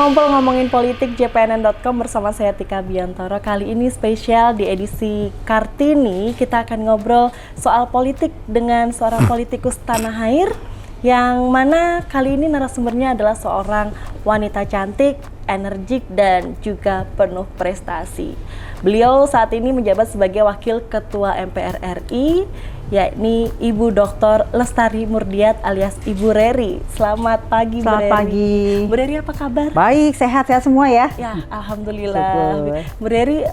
ngobrol ngomongin politik jpnn.com bersama saya Tika Biantoro. Kali ini spesial di edisi Kartini, kita akan ngobrol soal politik dengan seorang politikus tanah air, yang mana kali ini narasumbernya adalah seorang wanita cantik, energik, dan juga penuh prestasi. Beliau saat ini menjabat sebagai Wakil Ketua MPR RI, yakni Ibu Dr. Lestari Murdiat alias Ibu Reri. Selamat pagi, Bu Reri. Selamat pagi. Bu Reri, apa kabar? Baik, sehat-sehat semua ya? Ya, alhamdulillah. Bu Reri,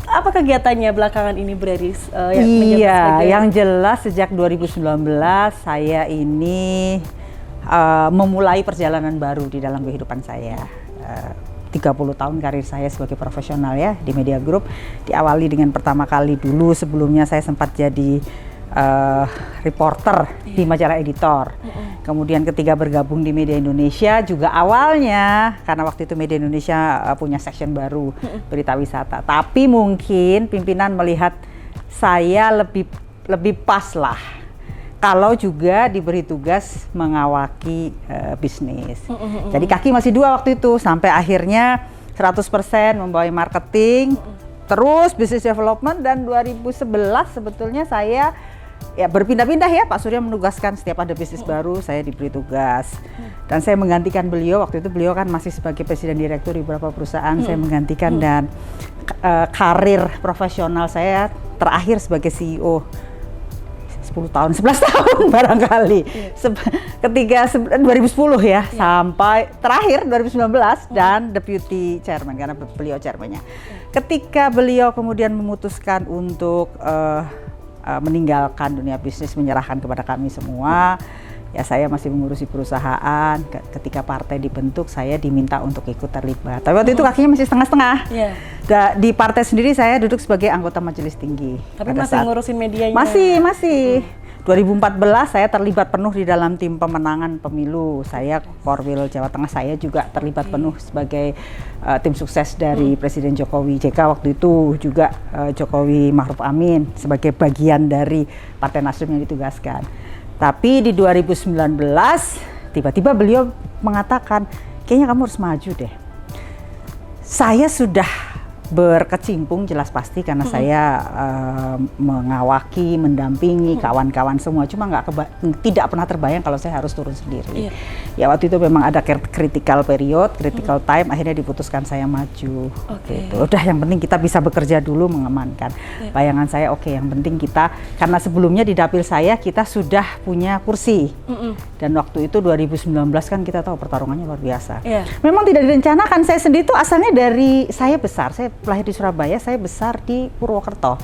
apa kegiatannya belakangan ini, Bu Reri? Yang jelas sejak 2019 saya ini memulai perjalanan baru di dalam kehidupan saya. 30 tahun karir saya sebagai profesional ya di Media Group. Diawali dengan pertama kali dulu, sebelumnya saya sempat jadi reporter di majalah Editor. Kemudian ketika bergabung di Media Indonesia juga awalnya, karena waktu itu Media Indonesia punya section baru, berita wisata. Tapi mungkin pimpinan melihat saya lebih pas lah kalau juga diberi tugas mengawaki bisnis. Jadi kaki masih dua waktu itu, sampai akhirnya 100% membawahi marketing, terus business development, dan 2011 sebetulnya saya ya berpindah-pindah ya, Pak Surya menugaskan setiap ada bisnis baru saya diberi tugas. Dan saya menggantikan beliau, waktu itu beliau kan masih sebagai presiden direktur di beberapa perusahaan, saya menggantikan. Dan karir profesional saya terakhir sebagai CEO 10 tahun, 11 tahun barangkali. Ketika 2010 ya, sampai terakhir 2019 dan deputy chairman karena beliau chairman-nya. Ketika beliau kemudian memutuskan untuk meninggalkan dunia bisnis, menyerahkan kepada kami semua, ya saya masih mengurusi perusahaan. Ketika partai dibentuk, saya diminta untuk ikut terlibat. Tapi waktu itu kakinya masih setengah-setengah. Di partai sendiri saya duduk sebagai anggota majelis tinggi. Tapi masih ngurusin medianya? Masih. 2014 saya terlibat penuh di dalam tim pemenangan pemilu. Saya Korwil Jawa Tengah, saya juga terlibat penuh sebagai tim sukses dari Presiden Jokowi JK waktu itu, juga Jokowi Ma'ruf Amin sebagai bagian dari Partai Nasdem yang ditugaskan. Tapi di 2019 tiba-tiba beliau mengatakan, kayaknya kamu harus maju deh. Saya sudah berkecimpung jelas pasti karena saya mengawaki, mendampingi kawan-kawan semua, cuma tidak pernah terbayang kalau saya harus turun sendiri. Ya waktu itu memang ada critical period, critical time, akhirnya diputuskan saya maju. Gitu. Udah, yang penting kita bisa bekerja dulu mengamankan. Bayangan saya yang penting kita, karena sebelumnya di dapil saya kita sudah punya kursi. Dan waktu itu 2019 kan kita tahu pertarungannya luar biasa. Memang tidak direncanakan, saya sendiri tuh asalnya dari, saya lahir di Surabaya, saya besar di Purwokerto.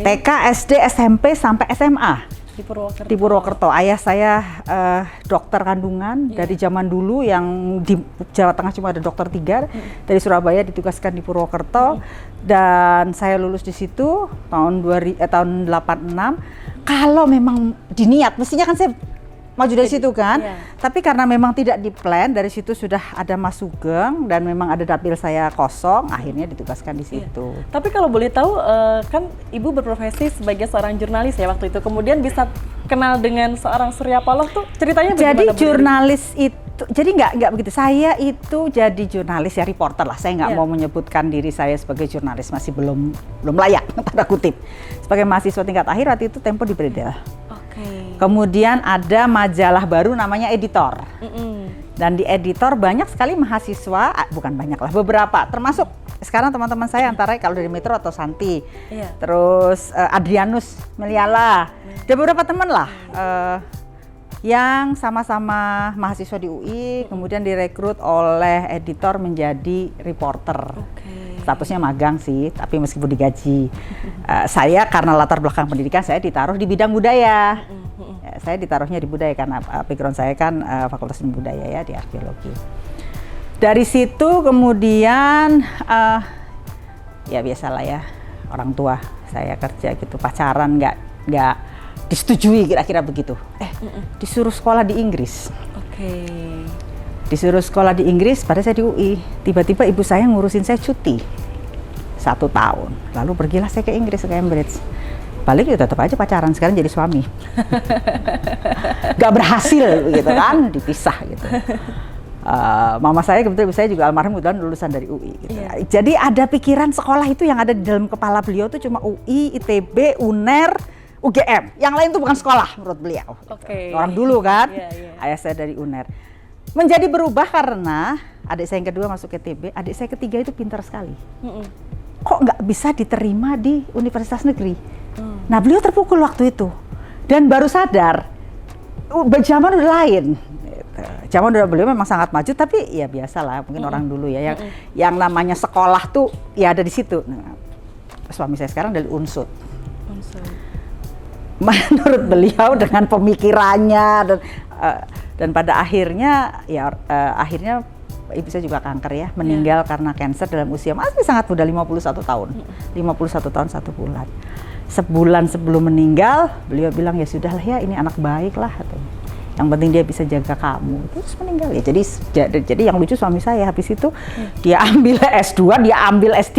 TK, SD, SMP sampai SMA di Purwokerto. Ayah saya dokter kandungan dari zaman dulu, yang di Jawa Tengah cuma ada dokter 3. Dari Surabaya ditugaskan di Purwokerto, dan saya lulus di situ tahun 86. Kalau memang diniat, mestinya kan saya maju dari situ kan, tapi karena memang tidak di-plan, dari situ sudah ada Mas Sugeng dan memang ada dapil saya kosong, akhirnya ditugaskan di situ. Tapi kalau boleh tahu, kan Ibu berprofesi sebagai seorang jurnalis ya waktu itu, kemudian bisa kenal dengan seorang Surya Paloh tuh ceritanya bagaimana? Jadi jurnalis itu, jadi nggak begitu, saya itu jadi jurnalis ya, reporter lah, saya nggak mau menyebutkan diri saya sebagai jurnalis, masih belum layak, tanda kutip. Sebagai mahasiswa tingkat akhir waktu itu Tempo di Bredel. Kemudian ada majalah baru namanya Editor. Dan di Editor banyak sekali mahasiswa, bukan banyak lah, beberapa, termasuk sekarang teman-teman saya antara kalau dari Metro atau Santi, terus Adrianus Meliala, ada beberapa teman lah yang sama-sama mahasiswa di UI, kemudian direkrut oleh Editor menjadi reporter. Statusnya magang sih, tapi meskipun digaji. Saya karena latar belakang pendidikan saya ditaruh di bidang budaya. Saya ditaruhnya di budaya karena background saya kan Fakultas Ilmu Budaya ya, di arkeologi. Dari situ kemudian ya biasalah ya, orang tua saya kerja gitu, pacaran nggak disetujui, kira-kira begitu. Disuruh sekolah di Inggris. Disuruh sekolah di Inggris, pada saya di UI. Tiba-tiba ibu saya ngurusin saya cuti 1 tahun. Lalu pergilah saya ke Inggris, ke Cambridge. Balik ya tetap aja pacaran, sekarang jadi suami. Gak berhasil gitu kan, dipisah gitu. Mama saya kebetulan ibu saya juga almarhum kebetulan lulusan dari UI. Gitu. Iya. Jadi ada pikiran sekolah itu yang ada di dalam kepala beliau tuh cuma UI, ITB, UNER, UGM. Yang lain tuh bukan sekolah menurut beliau. Oke. Orang dulu kan, Iya, iya. ayah saya dari UNER. Menjadi berubah karena adik saya yang kedua masuk ITB, adik saya ketiga itu pintar sekali. Kok nggak bisa diterima di universitas negeri? Nah beliau terpukul waktu itu dan baru sadar zaman udah lain. Zaman udah beliau memang sangat maju, tapi ya biasalah mungkin orang dulu ya yang namanya sekolah tuh ya ada di situ. Nah, suami saya sekarang dari Unsud. Menurut beliau dengan pemikirannya dan pada akhirnya akhirnya ibu saya juga kanker ya, meninggal karena kanker dalam usia masih sangat muda, 51 tahun. 51 tahun 1 bulan. Sebulan sebelum meninggal, beliau bilang ya sudahlah ya, ini anak baik lah katanya. Yang penting dia bisa jaga kamu. Terus meninggal ya. Jadi yang lucu suami saya habis itu dia ambil S2, dia ambil S3,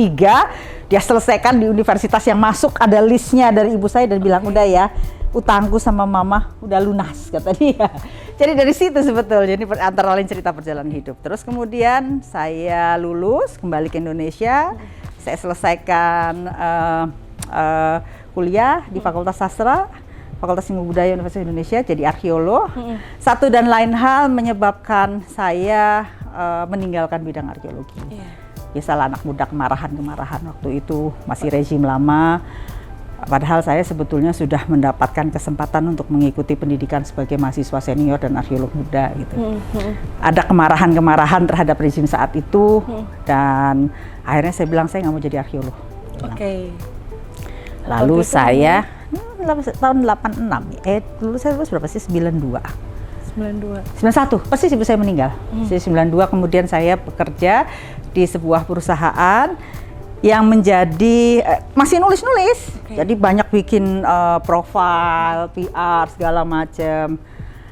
dia selesaikan di universitas yang masuk, ada listnya dari ibu saya dan bilang udah ya, utangku sama mama udah lunas kata dia. Jadi dari situ sebetulnya ini antara lain cerita perjalanan hidup. Terus kemudian saya lulus kembali ke Indonesia, saya selesaikan kuliah di Fakultas Sastra, Fakultas Ilmu Budaya Universitas Indonesia, jadi arkeolog. Satu dan lain hal menyebabkan saya meninggalkan bidang arkeologi. Biasalah anak muda kemarahan waktu itu masih rezim lama. Padahal saya sebetulnya sudah mendapatkan kesempatan untuk mengikuti pendidikan sebagai mahasiswa senior dan arkeolog muda gitu. Ada kemarahan terhadap rezim saat itu dan akhirnya saya bilang saya nggak mau jadi arkeolog. Lalu saya tahun 86, dulu saya berapa sih? 91, pasti ibu saya meninggal. 92 kemudian saya bekerja di sebuah perusahaan yang menjadi masih nulis-nulis. Jadi banyak bikin profil, PR segala macam.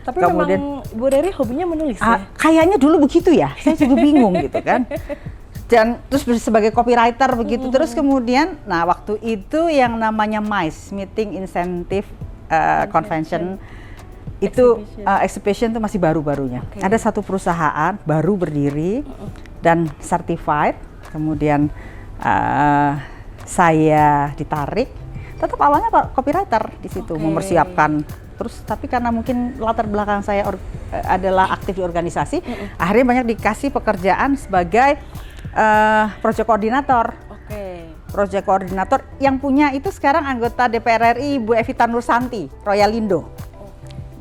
Tapi kemudian, memang Bu Reri hobinya menulis ya? Kayaknya dulu begitu ya, saya juga bingung gitu kan. Dan terus sebagai copywriter begitu. Terus kemudian, nah waktu itu yang namanya MICE, Meeting Incentive Convention, itu exhibition itu masih baru-barunya. Ada satu perusahaan baru berdiri dan certified, kemudian saya ditarik. Tetap awalnya copywriter di situ, mempersiapkan. Terus tapi karena mungkin latar belakang saya adalah aktif di organisasi, akhirnya banyak dikasih pekerjaan sebagai project koordinator. Project koordinator yang punya itu sekarang anggota DPR RI Bu Evita Nursanti, Royalindo.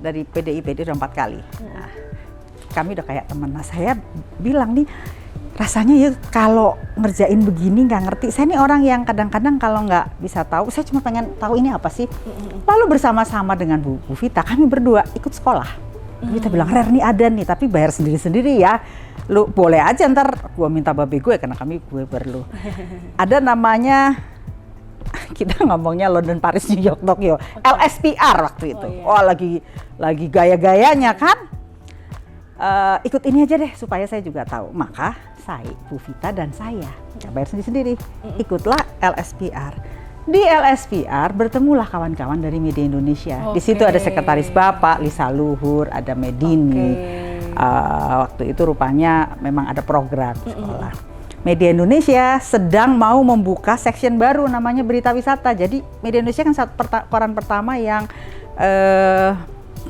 Dari PDIP dia udah 4 kali. Nah, kami udah kayak teman. Nah, saya bilang nih, rasanya ya kalau ngerjain begini nggak ngerti. Saya nih orang yang kadang-kadang kalau nggak bisa tahu, saya cuma pengen tahu ini apa sih. Lalu bersama-sama dengan Bu Vita, kami berdua ikut sekolah. Bu Vita bilang, Rer nih ada nih, tapi bayar sendiri-sendiri ya. Lu boleh aja ntar gua minta babe gue karena kami gue perlu. Ada namanya, kita ngomongnya London, Paris, New York, Tokyo, LSPR waktu itu. Lagi gaya-gayanya kan. Ikut ini aja deh supaya saya juga tahu. Maka saya, Bu Vita dan saya bayar sendiri-sendiri. Ikutlah LSPR. Di LSPR bertemulah kawan-kawan dari media Indonesia. Di situ ada sekretaris Bapak, Lisa Luhur, ada Medini. Waktu itu rupanya memang ada program sekolah. Media Indonesia sedang mau membuka section baru namanya Berita Wisata. Jadi Media Indonesia kan koran pertama yang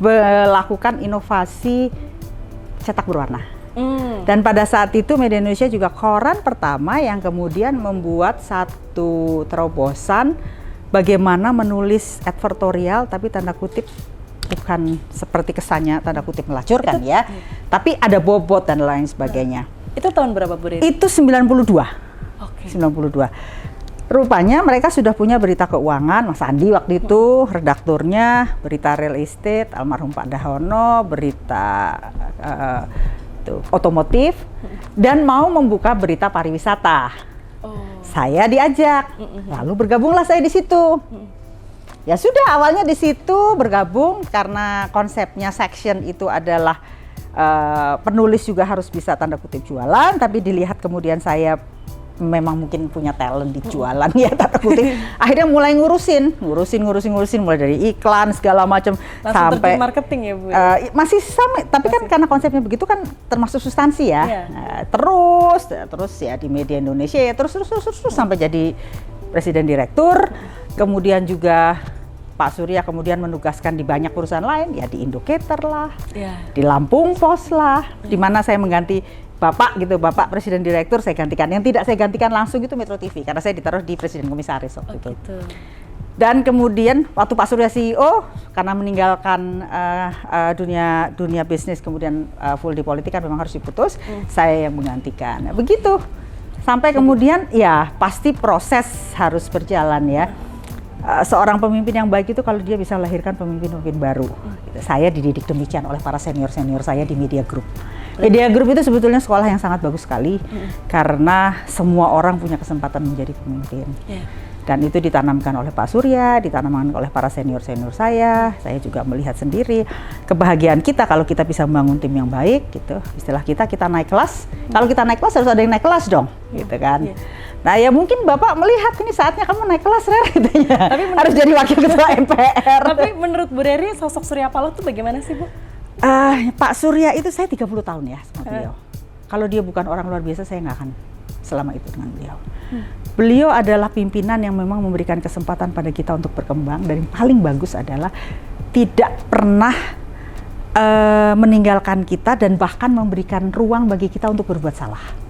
melakukan inovasi cetak berwarna. Dan pada saat itu Media Indonesia juga koran pertama yang kemudian membuat satu terobosan bagaimana menulis advertorial tapi tanda kutip bukan seperti kesannya tanda kutip melacurkan itu, ya, tapi ada bobot dan lain sebagainya. Itu tahun berapa Bu Reri? Itu 92. 92. Rupanya mereka sudah punya berita keuangan, Mas Andi waktu itu redakturnya, berita real estate, almarhum Pak Dahono, berita otomotif, dan mau membuka berita pariwisata. Saya diajak, lalu bergabunglah saya di situ. Ya sudah, awalnya di situ bergabung karena konsepnya section itu adalah penulis juga harus bisa tanda kutip jualan, tapi dilihat kemudian saya memang mungkin punya talent di jualan ya tanda kutip. Akhirnya mulai ngurusin mulai dari iklan segala macam sampai marketing ya Bu. Masih sama, tapi kan karena konsepnya begitu kan termasuk substansi ya. Terus ya di media Indonesia ya terus sampai jadi presiden direktur. Kemudian juga Pak Surya kemudian menugaskan di banyak perusahaan lain, ya di Indocater lah, di Lampung Pos lah, di mana saya mengganti Bapak gitu, Bapak Presiden Direktur saya gantikan. Yang tidak saya gantikan langsung itu Metro TV, karena saya ditaruh di Presiden Komisaris waktu itu. Gitu. Dan kemudian waktu Pak Surya CEO, karena meninggalkan dunia bisnis kemudian full di politik kan memang harus diputus, saya yang menggantikan. Nah, begitu, sampai kemudian ya pasti proses harus berjalan ya. Seorang pemimpin yang baik itu kalau dia bisa melahirkan pemimpin-pemimpin baru. Saya dididik demikian oleh para senior-senior saya di Media Group. Media Group itu sebetulnya sekolah yang sangat bagus sekali karena semua orang punya kesempatan menjadi pemimpin. Dan itu ditanamkan oleh Pak Surya, ditanamkan oleh para senior-senior saya juga melihat sendiri kebahagiaan kita kalau kita bisa membangun tim yang baik gitu. Istilah kita naik kelas. Kalau kita naik kelas harus ada yang naik kelas dong, gitu kan. Nah ya mungkin Bapak melihat ini saatnya kamu naik kelas Rer katanya. Harus jadi wakil ketua MPR. Tapi menurut Bu Reri sosok Surya Paloh itu bagaimana sih Bu? Pak Surya itu saya 30 tahun ya sama beliau. Kalau dia bukan orang luar biasa saya nggak akan selama itu dengan beliau. Beliau adalah pimpinan yang memang memberikan kesempatan pada kita untuk berkembang, dan yang paling bagus adalah tidak pernah meninggalkan kita dan bahkan memberikan ruang bagi kita untuk berbuat salah.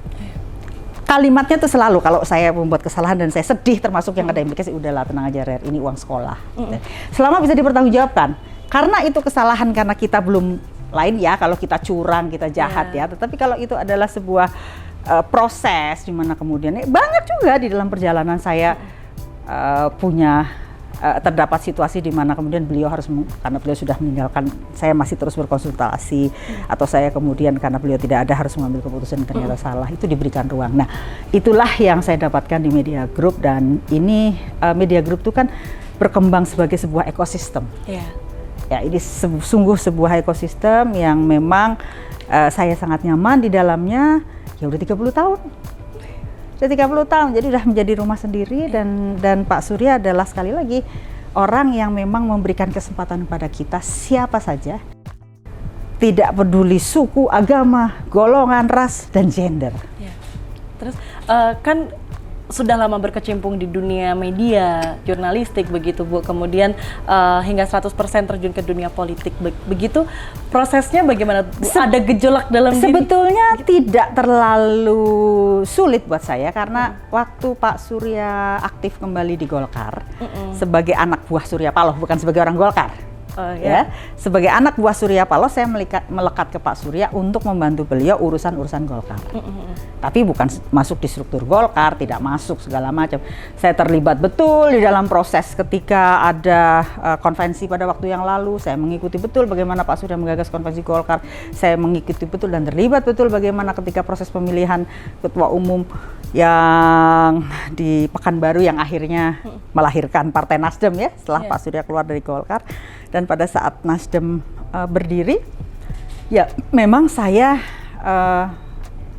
Kalimatnya tuh selalu kalau saya membuat kesalahan dan saya sedih, termasuk yang ada implikasi, udahlah tenang aja Rer, ini uang sekolah. Selama bisa dipertanggungjawabkan, karena itu kesalahan karena kita belum lain ya, kalau kita curang, kita jahat ya, tetapi kalau itu adalah sebuah proses di mana kemudian banyak juga di dalam perjalanan saya terdapat situasi di mana kemudian beliau harus, karena beliau sudah meninggalkan, saya masih terus berkonsultasi, atau saya kemudian karena beliau tidak ada harus mengambil keputusan ternyata salah, itu diberikan ruang. Nah, itulah yang saya dapatkan di Media Group, dan ini Media Group itu kan berkembang sebagai sebuah ekosistem. Ya, ini sungguh sebuah ekosistem yang memang saya sangat nyaman di dalamnya. Ya udah 30 tahun. Sudah 30 tahun, jadi udah menjadi rumah sendiri, dan Pak Surya adalah sekali lagi orang yang memang memberikan kesempatan kepada kita siapa saja. Tidak peduli suku, agama, golongan, ras, dan gender. Terus kan sudah lama berkecimpung di dunia media, jurnalistik begitu Bu, kemudian hingga 100% terjun ke dunia politik begitu, prosesnya bagaimana Bu? Ada gejolak dalam diri? Sebetulnya tidak terlalu sulit buat saya, karena waktu Pak Surya aktif kembali di Golkar sebagai anak buah Surya Paloh, bukan sebagai orang Golkar. Sebagai anak buah Surya Paloh, saya melekat ke Pak Surya untuk membantu beliau urusan-urusan Golkar. Tapi bukan masuk di struktur Golkar, tidak masuk segala macam. Saya terlibat betul di dalam proses ketika ada konvensi pada waktu yang lalu. Saya mengikuti betul bagaimana Pak Surya menggagas konvensi Golkar. Saya mengikuti betul dan terlibat betul bagaimana ketika proses pemilihan ketua umum yang di Pekanbaru yang akhirnya melahirkan Partai Nasdem ya, setelah Pak Surya keluar dari Golkar. Dan pada saat Nasdem berdiri, ya memang saya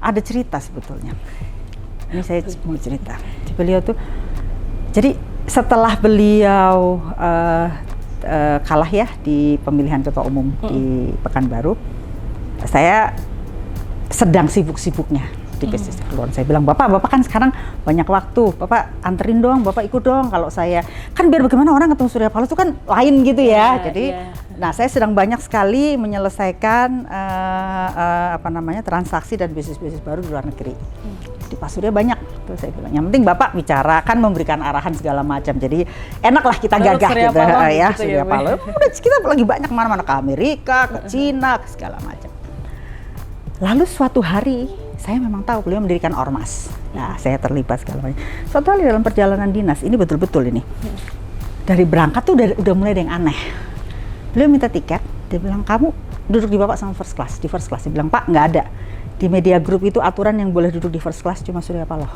ada cerita sebetulnya. Ini saya mau cerita. Beliau tuh, jadi setelah beliau kalah ya di pemilihan ketua umum di Pekanbaru, saya sedang sibuk-sibuknya di bisnis keluar. Saya bilang, Bapak kan sekarang banyak waktu, Bapak anterin dong, Bapak ikut dong. Kalau saya, kan biar bagaimana orang ketemu Surya Paloh itu kan lain gitu ya. Jadi, nah saya sedang banyak sekali menyelesaikan transaksi dan bisnis-bisnis baru di luar negeri. Di Pak Surya banyak, tuh saya bilang. Yang penting Bapak bicara, kan memberikan arahan segala macam. Jadi enaklah kita gagah Surya gitu Paloh, ya, gitu Surya Paloh. Udah kita lagi banyak kemana-mana, ke Amerika, ke Cina, ke segala macam. Lalu suatu hari saya memang tahu beliau mendirikan ormas. Nah, saya terlibat segala macam. Suatu hari dalam perjalanan dinas, ini betul-betul ini. Dari berangkat tuh udah mulai ada yang aneh. Beliau minta tiket, dia bilang, kamu duduk di Bapak sama first class, di first class. Dia bilang, Pak, nggak ada. Di Media Group itu aturan yang boleh duduk di first class cuma Surya Paloh.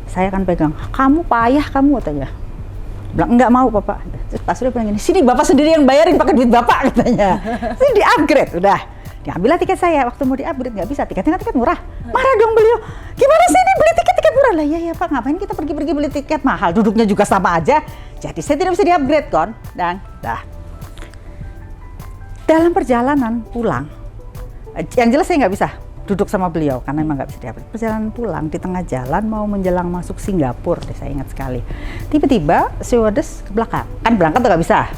Saya akan pegang, kamu payah kamu katanya. Bilang, enggak mau Bapak. Terus Pak Surya bilang gini, sini Bapak sendiri yang bayarin pakai duit Bapak katanya. Ini di-upgrade, udah. Diambillah tiket saya, waktu mau di-upgrade nggak bisa, tiketnya kan tiket murah. Marah dong beliau, gimana sih ini beli tiket murah? Lah iya Pak, ngapain kita pergi-pergi beli tiket mahal, duduknya juga sama aja. Jadi saya tidak bisa di-upgrade kon. Dan dalam perjalanan pulang, yang jelas saya nggak bisa duduk sama beliau karena memang nggak bisa di-upgrade. Perjalanan pulang di tengah jalan mau menjelang masuk Singapura, saya ingat sekali. Tiba-tiba stewardess ke belakang, kan berangkat tuh nggak bisa.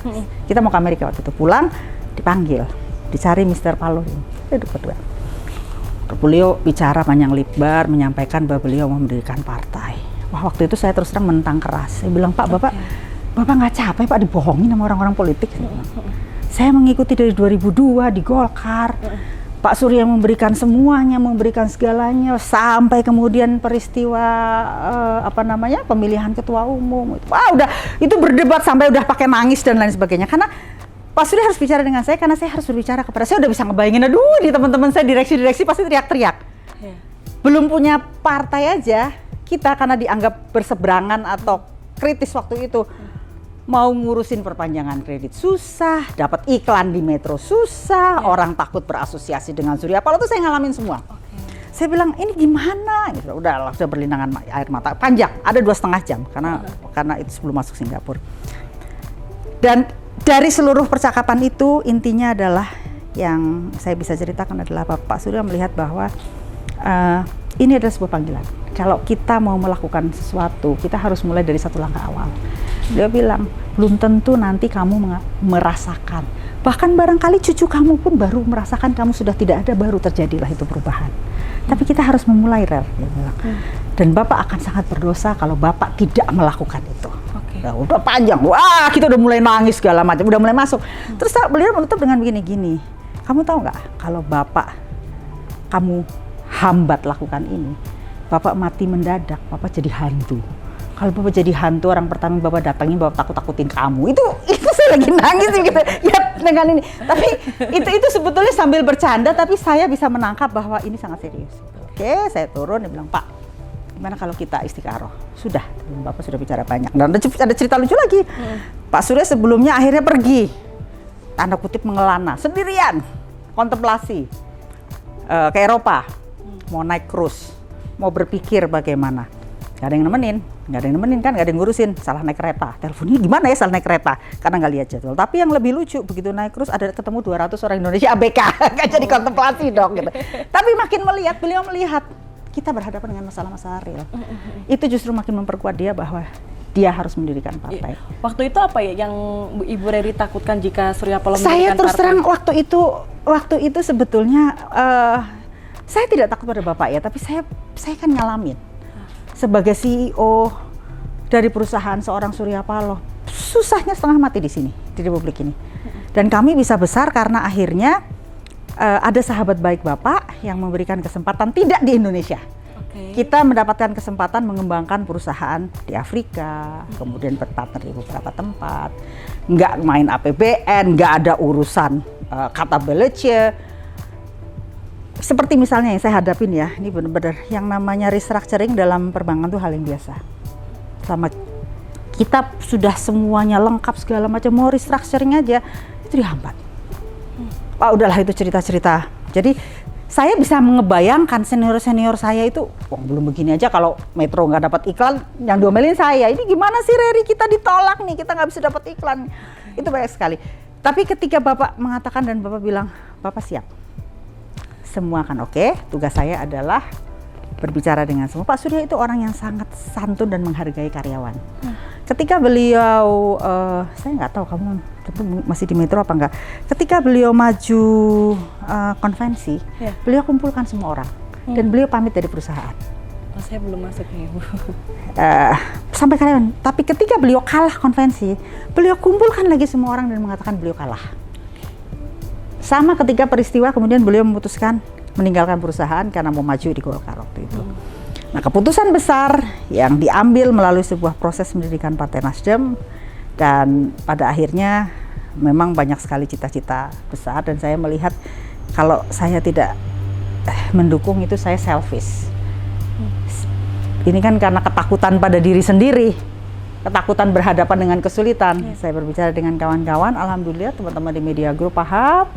Kita mau ke Amerika waktu itu, pulang dipanggil, dicari Mr. Paloh. Duduk berdua. Beliau bicara panjang lebar, menyampaikan bahwa beliau mau mendirikan partai. Wah, waktu itu saya terus terang menentang keras. Saya bilang, Pak, Bapak nggak capek Pak dibohongin sama orang-orang politik? Saya mengikuti dari 2002 di Golkar. Pak Surya memberikan semuanya, memberikan segalanya, sampai kemudian peristiwa pemilihan ketua umum. Wah, udah itu berdebat sampai udah pakai nangis dan lain sebagainya. Karena Pak Surya harus bicara dengan saya, karena saya harus berbicara kepada saya. Udah bisa ngebayangin, aduh, di teman-teman saya direksi pasti teriak-teriak. Belum punya partai aja, kita karena dianggap berseberangan atau kritis waktu itu. Mau ngurusin perpanjangan kredit susah, dapat iklan di Metro susah, orang takut berasosiasi dengan Surya Paloh, itu saya ngalamin semua. Saya bilang, ini gimana? Gitu, udah berlinangan air mata panjang, ada 2,5 jam karena itu sebelum masuk Singapura. Dan dari seluruh percakapan itu intinya adalah yang saya bisa ceritakan adalah Pak Surya melihat bahwa ini adalah sebuah panggilan. Kalau kita mau melakukan sesuatu, kita harus mulai dari satu langkah awal. Dia bilang, belum tentu nanti kamu merasakan. Bahkan barangkali cucu kamu pun baru merasakan kamu sudah tidak ada, baru terjadilah itu perubahan. Tapi kita harus memulai, Rel, dia bilang. Dan Bapak akan sangat berdosa kalau Bapak tidak melakukan itu. Nah, udah panjang, wah kita udah mulai nangis segala macam, udah mulai masuk. Terus beliau menutup dengan begini-gini, kamu tahu nggak kalau Bapak kamu hambat lakukan ini, Bapak mati mendadak, Bapak jadi hantu. Kalau Bapak jadi hantu, orang pertama Bapak datangin, Bapak takut-takutin kamu. Itu saya lagi nangis gitu. Ya dengan ini. Tapi itu sebetulnya sambil bercanda, tapi saya bisa menangkap bahwa ini sangat serius. Oke, saya turun, dia bilang, Pak, gimana kalau kita istikharah? Sudah, Bapak sudah bicara banyak. Dan ada cerita lucu lagi. Pak Surya sebelumnya akhirnya pergi, tanda kutip mengelana, sendirian, kontemplasi ke Eropa, mau naik cruise, mau berpikir bagaimana. Gak ada yang nemenin kan, gak ada yang ngurusin, salah naik kereta. Teleponnya gimana ya salah naik kereta, karena gak lihat jadwal. Tapi yang lebih lucu, begitu naik cruise ada ketemu 200 orang Indonesia ABK, gak jadi kontemplasi dong gitu. Tapi makin beliau melihat, kita berhadapan dengan masalah-masalah real. Itu justru makin memperkuat dia bahwa dia harus mendirikan partai. Waktu itu apa ya yang Ibu Reri takutkan jika Surya Paloh Saya mendirikan partai? terus terang waktu itu sebetulnya saya tidak takut pada Bapak ya, tapi saya kan ngalamin. Sebagai CEO dari perusahaan seorang Surya Paloh, susahnya setengah mati di sini, di Republik ini. Dan kami bisa besar karena akhirnya ada sahabat baik Bapak yang memberikan kesempatan tidak di Indonesia. Kita mendapatkan kesempatan mengembangkan perusahaan di Afrika, kemudian berpartner di beberapa tempat, nggak main APBN, nggak ada urusan kata belece. Seperti misalnya yang saya hadapin ya, ini benar-benar yang namanya restructuring dalam perbankan itu hal yang biasa. Selama kita sudah semuanya lengkap segala macam, mau restructuring aja itu dihambat. Pak, udahlah itu cerita-cerita. Jadi saya bisa mengebayangkan senior-senior saya itu, belum begini aja kalau Metro nggak dapat iklan, yang diomelin saya. Ini gimana sih Reri, kita ditolak nih, kita nggak bisa dapat iklan. Itu banyak sekali. Tapi ketika Bapak mengatakan dan Bapak bilang, Bapak siap. Semua kan oke, tugas saya adalah berbicara dengan semua. Pak Surya itu orang yang sangat santun dan menghargai karyawan. Ketika beliau, saya nggak tahu kamu tentu masih di Metro apa enggak. Ketika beliau maju konvensi, beliau kumpulkan semua orang dan beliau pamit dari perusahaan. Oh, saya belum masuk nih, Bu. Sampai karyawan. Tapi ketika beliau kalah konvensi, beliau kumpulkan lagi semua orang dan mengatakan beliau kalah. Sama ketika peristiwa kemudian beliau memutuskan meninggalkan perusahaan karena mau maju di Golkar waktu itu. Nah, keputusan besar yang diambil melalui sebuah proses mendirikan Partai Nasdem, dan pada akhirnya memang banyak sekali cita-cita besar, dan saya melihat kalau saya tidak mendukung itu saya selfish. Ini kan karena ketakutan pada diri sendiri, ketakutan berhadapan dengan kesulitan. Saya berbicara dengan kawan-kawan, alhamdulillah teman-teman di Media Group paham,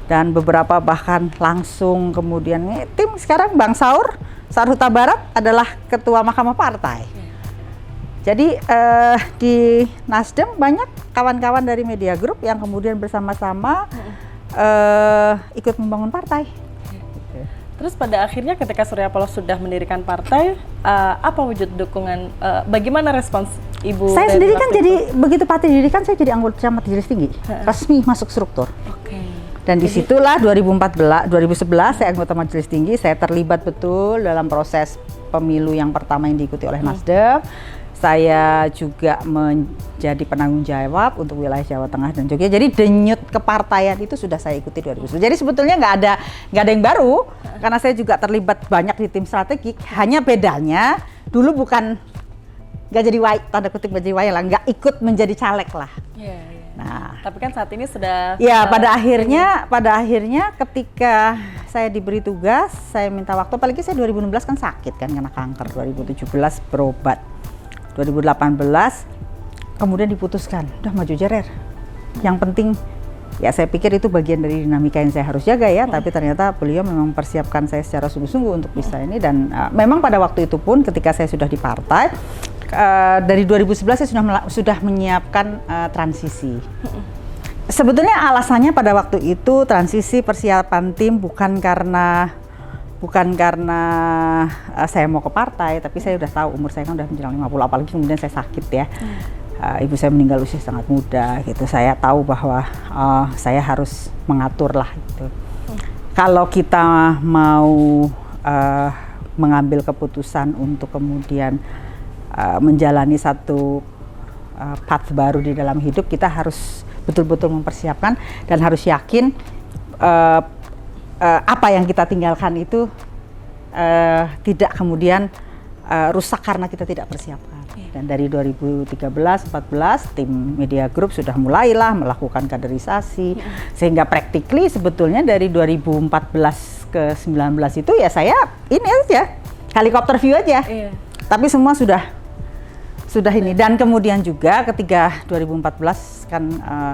dan beberapa bahkan langsung kemudian tim sekarang Bang Saur Huta Barat adalah ketua Mahkamah Partai. Jadi di Nasdem banyak kawan-kawan dari media group yang kemudian bersama-sama ikut membangun partai. Terus pada akhirnya ketika Surya Paloh sudah mendirikan partai, apa wujud dukungan, bagaimana respons Ibu? Saya sendiri kan jadi begitu partai didirikan, saya jadi anggota Majelis Tinggi, resmi masuk struktur. Dan disitulah 2011 saya anggota Majelis Tinggi, saya terlibat betul dalam proses pemilu yang pertama yang diikuti oleh Nasdem. Saya juga menjadi penanggung jawab untuk wilayah Jawa Tengah dan Jogja. Jadi denyut kepartaian itu sudah saya ikuti 2011. Jadi sebetulnya nggak ada yang baru, karena saya juga terlibat banyak di tim strategik. Hanya bedanya dulu bukan nggak jadi tanda kutip menjadi lah, nggak ikut menjadi caleg lah. Nah, tapi kan saat ini sudah. Ya, pada akhirnya ketika saya diberi tugas, saya minta waktu. Apalagi saya 2016 kan sakit kan kena kanker, 2017 berobat. 2018 kemudian diputuskan, udah maju Jerer. Yang penting, ya saya pikir itu bagian dari dinamika yang saya harus jaga ya, tapi ternyata beliau memang mempersiapkan saya secara sungguh-sungguh untuk bisa ini, dan memang pada waktu itu pun ketika saya sudah di partai, dari 2011 saya sudah menyiapkan transisi. Sebetulnya alasannya pada waktu itu transisi persiapan tim bukan karena saya mau ke partai, tapi saya udah tahu umur saya kan udah menjelang 50, apalagi kemudian saya sakit ya. Ibu saya meninggal usia sangat muda gitu. Saya tahu bahwa saya harus mengatur lah gitu. Kalau kita mau mengambil keputusan untuk kemudian menjalani satu path baru di dalam hidup, kita harus betul-betul mempersiapkan dan harus yakin apa yang kita tinggalkan itu tidak kemudian rusak karena kita tidak persiapkan. Dan dari 2013-14 tim media group sudah mulailah melakukan kaderisasi, sehingga practically sebetulnya dari 2014 ke 19 itu ya saya ini aja helikopter view aja. Tapi semua sudah ini. Dan kemudian juga ketika 2014 kan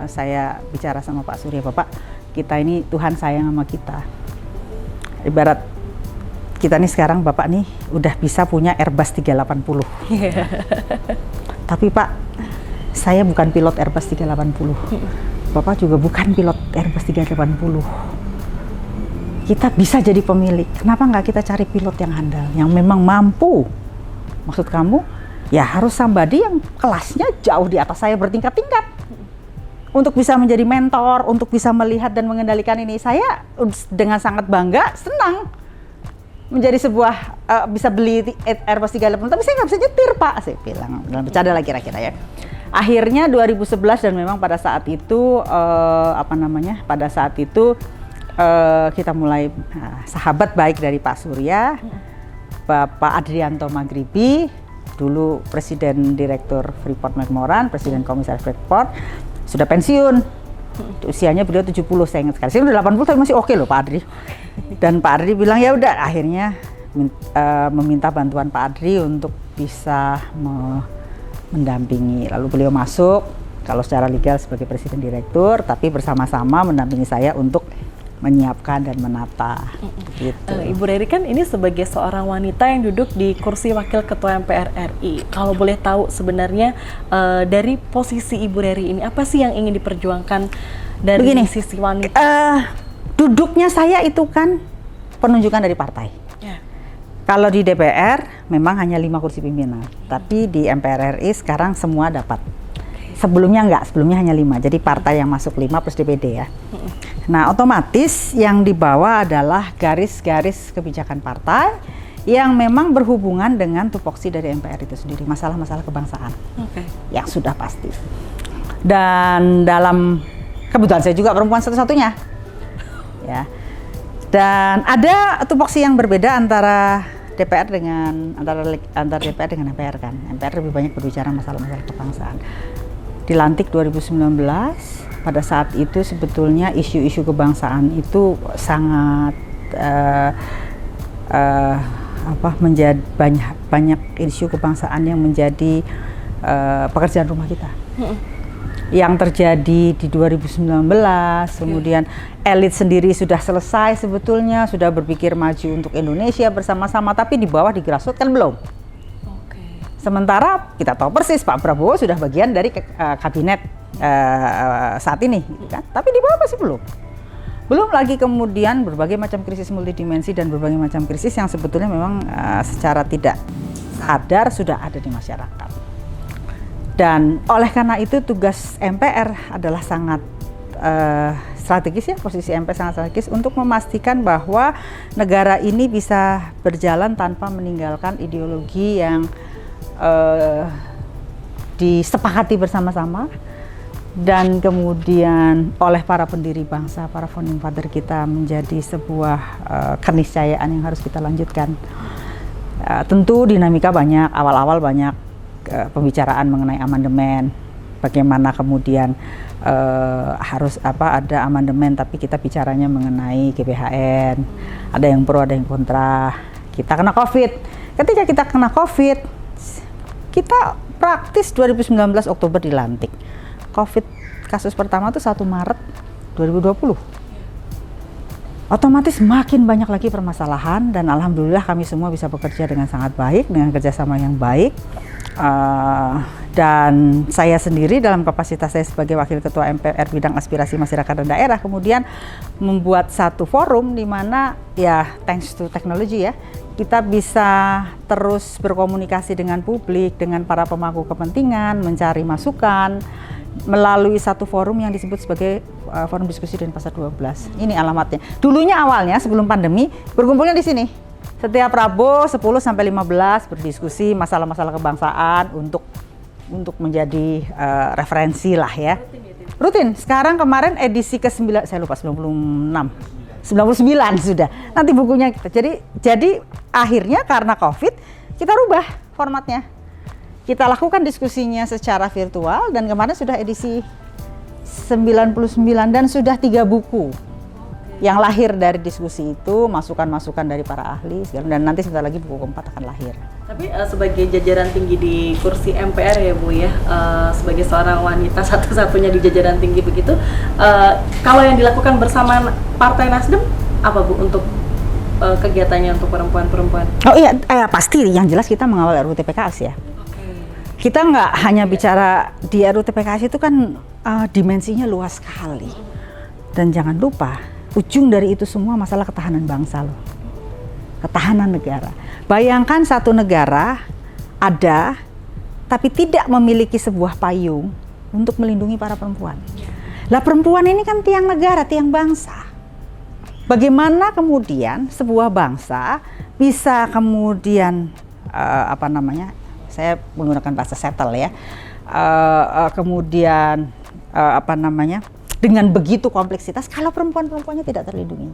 saya bicara sama Pak Surya, Bapak, kita ini Tuhan sayang sama kita. Ibarat kita nih sekarang Bapak nih udah bisa punya Airbus 380. Tapi Pak, saya bukan pilot Airbus 380. Bapak juga bukan pilot Airbus 380. Kita bisa jadi pemilik. Kenapa nggak kita cari pilot yang handal, yang memang mampu? Maksud kamu, ya harus somebody yang kelasnya jauh di atas saya bertingkat-tingkat. Untuk bisa menjadi mentor, untuk bisa melihat dan mengendalikan ini, saya dengan sangat bangga, senang menjadi sebuah bisa beli Airbus 380, tapi saya nggak bisa nyetir Pak, saya bilang, dalam bercanda lah kira-kira ya. Akhirnya 2011 dan memang pada saat itu kita mulai sahabat baik dari Pak Surya, Bapak Adrianto Maghribi, dulu Presiden Direktur Freeport McMoran, Presiden Komisaris Freeport, sudah pensiun. Usianya beliau 70, saya ingat sekali. Saya udah 80 tapi masih oke loh Pak Adri. Dan Pak Adri bilang ya udah, akhirnya meminta bantuan Pak Adri untuk bisa mendampingi. Lalu beliau masuk kalau secara legal sebagai Presiden Direktur, tapi bersama-sama mendampingi saya untuk menyiapkan dan menata. Gitu. Ibu Reri kan ini sebagai seorang wanita yang duduk di kursi Wakil Ketua MPR RI. Kalau boleh tahu sebenarnya dari posisi Ibu Reri ini apa sih yang ingin diperjuangkan dari sisi wanita? Duduknya saya itu kan penunjukan dari partai. Kalau di DPR memang hanya 5 kursi pimpinan, tapi di MPR RI sekarang semua dapat. Sebelumnya enggak, sebelumnya hanya 5. Jadi partai yang masuk 5 plus DPD ya. Nah, otomatis yang dibawa adalah garis-garis kebijakan partai yang memang berhubungan dengan tupoksi dari MPR itu sendiri, masalah-masalah kebangsaan. Yang sudah pasti. Dan dalam kebetulan saya juga perempuan satu-satunya. Ya. Dan ada tupoksi yang berbeda antara DPR dengan antara DPR dengan MPR kan. MPR lebih banyak berbicara masalah-masalah kebangsaan. Dilantik 2019, pada saat itu sebetulnya isu-isu kebangsaan itu sangat menjadi banyak isu kebangsaan yang menjadi pekerjaan rumah kita. yang terjadi di 2019, kemudian elit sendiri sudah selesai sebetulnya, sudah berpikir maju untuk Indonesia bersama-sama, tapi di bawah di grassroots kan belum. Sementara kita tahu persis Pak Prabowo sudah bagian dari kabinet saat ini, gitu kan? Tapi di bawah masih belum. Belum lagi kemudian berbagai macam krisis multidimensi dan berbagai macam krisis yang sebetulnya memang secara tidak sadar sudah ada di masyarakat. Dan oleh karena itu tugas MPR adalah sangat strategis ya, posisi MPR sangat strategis untuk memastikan bahwa negara ini bisa berjalan tanpa meninggalkan ideologi yang disepakati bersama-sama dan kemudian oleh para pendiri bangsa, para founding father kita menjadi sebuah keniscayaan yang harus kita lanjutkan. Tentu dinamika banyak, awal-awal banyak pembicaraan mengenai amandemen, bagaimana kemudian harus ada amandemen, tapi kita bicaranya mengenai GBHN, ada yang pro, ada yang kontra. Kita kena COVID. Ketika kita kena COVID, kita praktis 2019 Oktober dilantik. COVID kasus pertama itu 1 Maret 2020. Otomatis makin banyak lagi permasalahan dan alhamdulillah kami semua bisa bekerja dengan sangat baik, dengan kerjasama yang baik. Dan saya sendiri dalam kapasitas saya sebagai Wakil Ketua MPR Bidang Aspirasi Masyarakat dan Daerah kemudian membuat satu forum di mana ya thanks to technology ya, kita bisa terus berkomunikasi dengan publik, dengan para pemangku kepentingan, mencari masukan melalui satu forum yang disebut sebagai Forum Diskusi Denpasar 12. Ini alamatnya. Dulunya awalnya sebelum pandemi berkumpulnya di sini. Setiap Rabu 10 sampai 15 berdiskusi masalah-masalah kebangsaan untuk menjadi referensi lah ya. Rutin. Sekarang kemarin edisi ke-9, saya lupa 99 sudah. Nanti bukunya kita. Jadi akhirnya karena Covid kita rubah formatnya. Kita lakukan diskusinya secara virtual dan kemarin sudah edisi 99 dan sudah 3 buku. Yang lahir dari diskusi itu, masukan-masukan dari para ahli, dan nanti sebentar lagi buku keempat akan lahir. Tapi sebagai jajaran tinggi di kursi MPR ya Bu ya, sebagai seorang wanita satu-satunya di jajaran tinggi begitu, kalau yang dilakukan bersama Partai Nasdem, apa Bu untuk kegiatannya untuk perempuan-perempuan? Oh iya, pasti yang jelas kita mengawal RUU TPKS ya. Kita nggak hanya bicara di RUU TPKS itu kan dimensinya luas sekali. Dan jangan lupa, ujung dari itu semua masalah ketahanan bangsa loh. Ketahanan negara. Bayangkan satu negara ada, tapi tidak memiliki sebuah payung untuk melindungi para perempuan. Lah perempuan ini kan tiang negara, tiang bangsa. Bagaimana kemudian sebuah bangsa bisa kemudian, saya menggunakan bahasa settle ya, dengan begitu kompleksitas kalau perempuan-perempuannya tidak terlindungi.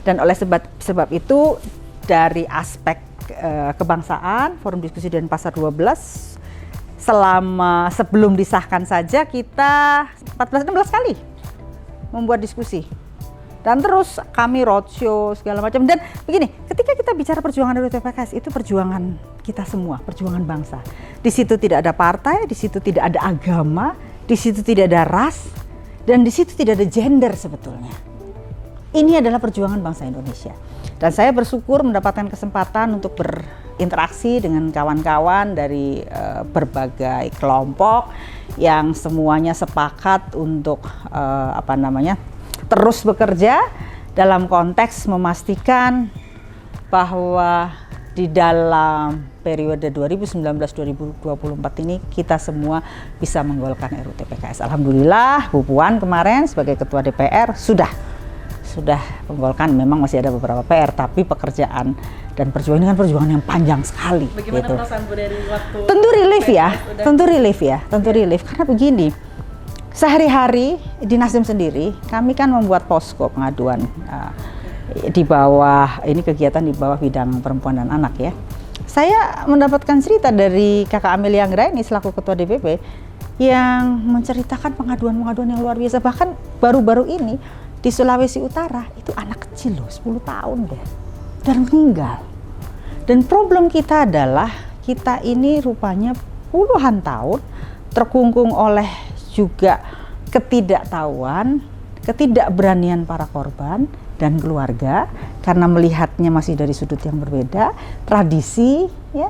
Dan oleh sebab itu dari aspek kebangsaan, Forum Diskusi Denpasar 12 sebelum disahkan saja kita 16 kali membuat diskusi. Dan terus kami roadshow segala macam. Dan begini, ketika kita bicara perjuangan RUU TPKS itu perjuangan kita semua, perjuangan bangsa. Di situ tidak ada partai, di situ tidak ada agama, di situ tidak ada ras, dan di situ tidak ada gender sebetulnya. Ini adalah perjuangan bangsa Indonesia. Dan saya bersyukur mendapatkan kesempatan untuk berinteraksi dengan kawan-kawan dari berbagai kelompok yang semuanya sepakat untuk terus bekerja dalam konteks memastikan bahwa di dalam periode 2019-2024 ini kita semua bisa menggolkan RUU TPKS. Alhamdulillah, Bu Puan kemarin sebagai Ketua DPR sudah menggolkan. Memang masih ada beberapa PR, tapi pekerjaan dan perjuangan ini kan perjuangan yang panjang sekali. Bagaimana gitu. perasaan Bu dari waktu? Tentu relief karena begini. Sehari-hari di Nasdem sendiri, kami kan membuat posko pengaduan di bawah, ini kegiatan di bawah bidang perempuan dan anak ya. Saya mendapatkan cerita dari Kakak Amelia Anggraini selaku Ketua DPP yang menceritakan pengaduan-pengaduan yang luar biasa. Bahkan baru-baru ini di Sulawesi Utara itu anak kecil loh, 10 tahun deh, dan meninggal. Dan problem kita adalah kita ini rupanya puluhan tahun terkungkung oleh juga ketidaktahuan, ketidakberanian para korban dan keluarga karena melihatnya masih dari sudut yang berbeda, tradisi, ya,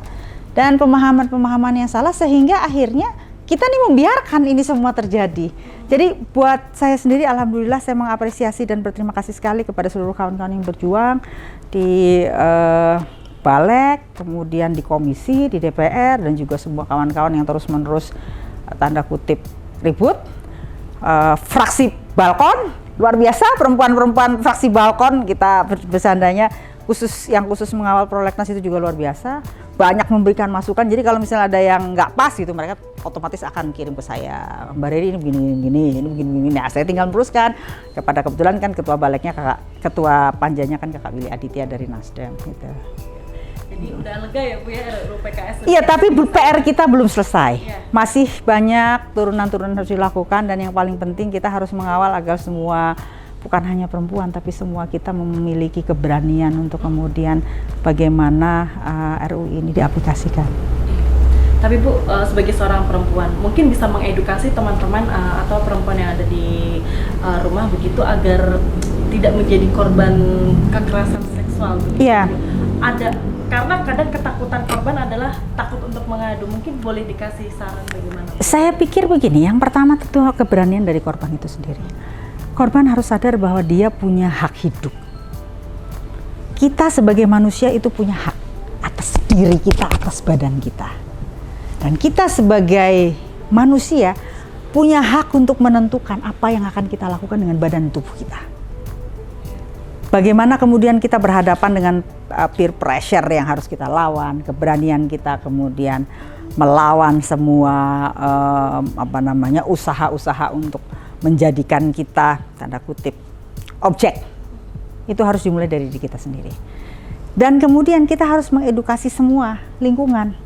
dan pemahaman-pemahaman yang salah, sehingga akhirnya kita nih membiarkan ini semua terjadi. Jadi buat saya sendiri, alhamdulillah saya mengapresiasi dan berterima kasih sekali kepada seluruh kawan-kawan yang berjuang di Balek, kemudian di komisi, di DPR, dan juga semua kawan-kawan yang terus-menerus tanda kutip ribut. Fraksi balkon, luar biasa, perempuan-perempuan fraksi balkon, kita bersandanya yang khusus mengawal prolegnas itu juga luar biasa, banyak memberikan masukan. Jadi kalau misalnya ada yang nggak pas gitu, mereka otomatis akan kirim ke saya, Mbak Reri ini begini. Nah, saya tinggal meneruskan. Kebetulan kan ketua baleknya ketua panjanya kan Kakak Willy Aditya dari Nasdem gitu. Jadi udah lega ya Bu ya, RUU PKS? Iya, tapi PR kita belum selesai. Iya. Masih banyak turunan-turunan harus dilakukan, dan yang paling penting kita harus mengawal agar semua, bukan hanya perempuan, tapi semua kita memiliki keberanian untuk kemudian bagaimana RUU ini diaplikasikan. Tapi Bu, sebagai seorang perempuan, mungkin bisa mengedukasi teman-teman atau perempuan yang ada di rumah begitu agar tidak menjadi korban kekerasan seksual. Iya. Karena kadang ketakutan korban adalah takut untuk mengadu. Mungkin boleh dikasih saran bagaimana? Saya pikir begini, yang pertama tentu keberanian dari korban itu sendiri. Korban harus sadar bahwa dia punya hak hidup. Kita sebagai manusia itu punya hak atas diri kita, atas badan kita. Dan kita sebagai manusia punya hak untuk menentukan apa yang akan kita lakukan dengan badan tubuh kita. Bagaimana kemudian kita berhadapan dengan peer pressure yang harus kita lawan, keberanian kita kemudian melawan semua usaha-usaha untuk menjadikan kita tanda kutip objek. Itu harus dimulai dari diri kita sendiri. Dan kemudian kita harus mengedukasi semua lingkungan,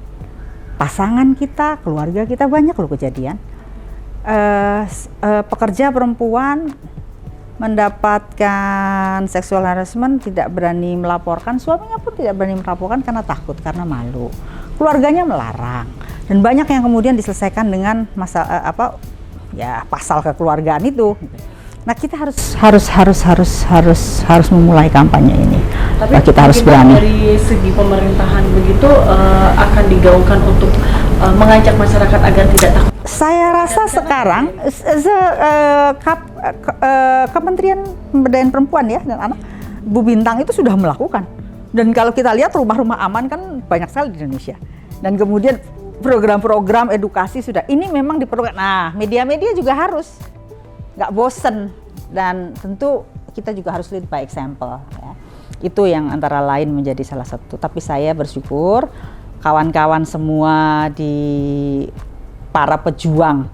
pasangan kita, keluarga kita. Banyak loh kejadian pekerja perempuan mendapatkan sexual harassment, tidak berani melaporkan, suaminya pun tidak berani melaporkan karena takut, karena malu, keluarganya melarang, dan banyak yang kemudian diselesaikan dengan pasal kekeluargaan itu. Nah, kita harus memulai kampanye ini. Tapi kita harus berani. Dari segi pemerintahan begitu akan digaungkan untuk mengajak masyarakat agar tidak takut. Saya rasa sekarang Kementerian Pemberdayaan Perempuan ya dan Anak, Bu Bintang itu sudah melakukan. Dan kalau kita lihat rumah-rumah aman kan banyak sekali di Indonesia. Dan kemudian program-program edukasi sudah. Ini memang diperlukan. Nah, media-media juga harus nggak bosen, dan tentu kita juga harus lead by example ya. Itu yang antara lain menjadi salah satu. Tapi saya bersyukur kawan-kawan semua di para pejuang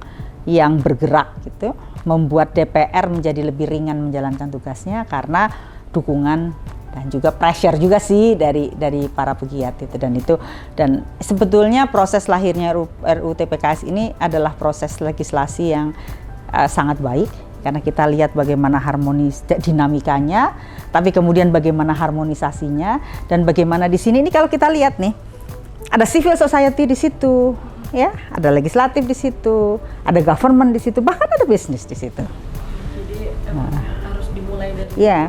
yang bergerak gitu membuat DPR menjadi lebih ringan menjalankan tugasnya karena dukungan dan juga pressure juga sih dari para pegiat itu. Dan sebetulnya proses lahirnya RUU TPKS ini adalah proses legislasi yang sangat baik, karena kita lihat bagaimana harmonis dinamikanya, tapi kemudian bagaimana harmonisasinya, dan bagaimana di sini ini kalau kita lihat nih ada civil society di situ, ya, ada legislatif di situ, ada government di situ, bahkan ada bisnis di situ. Jadi harus dimulai dari ya.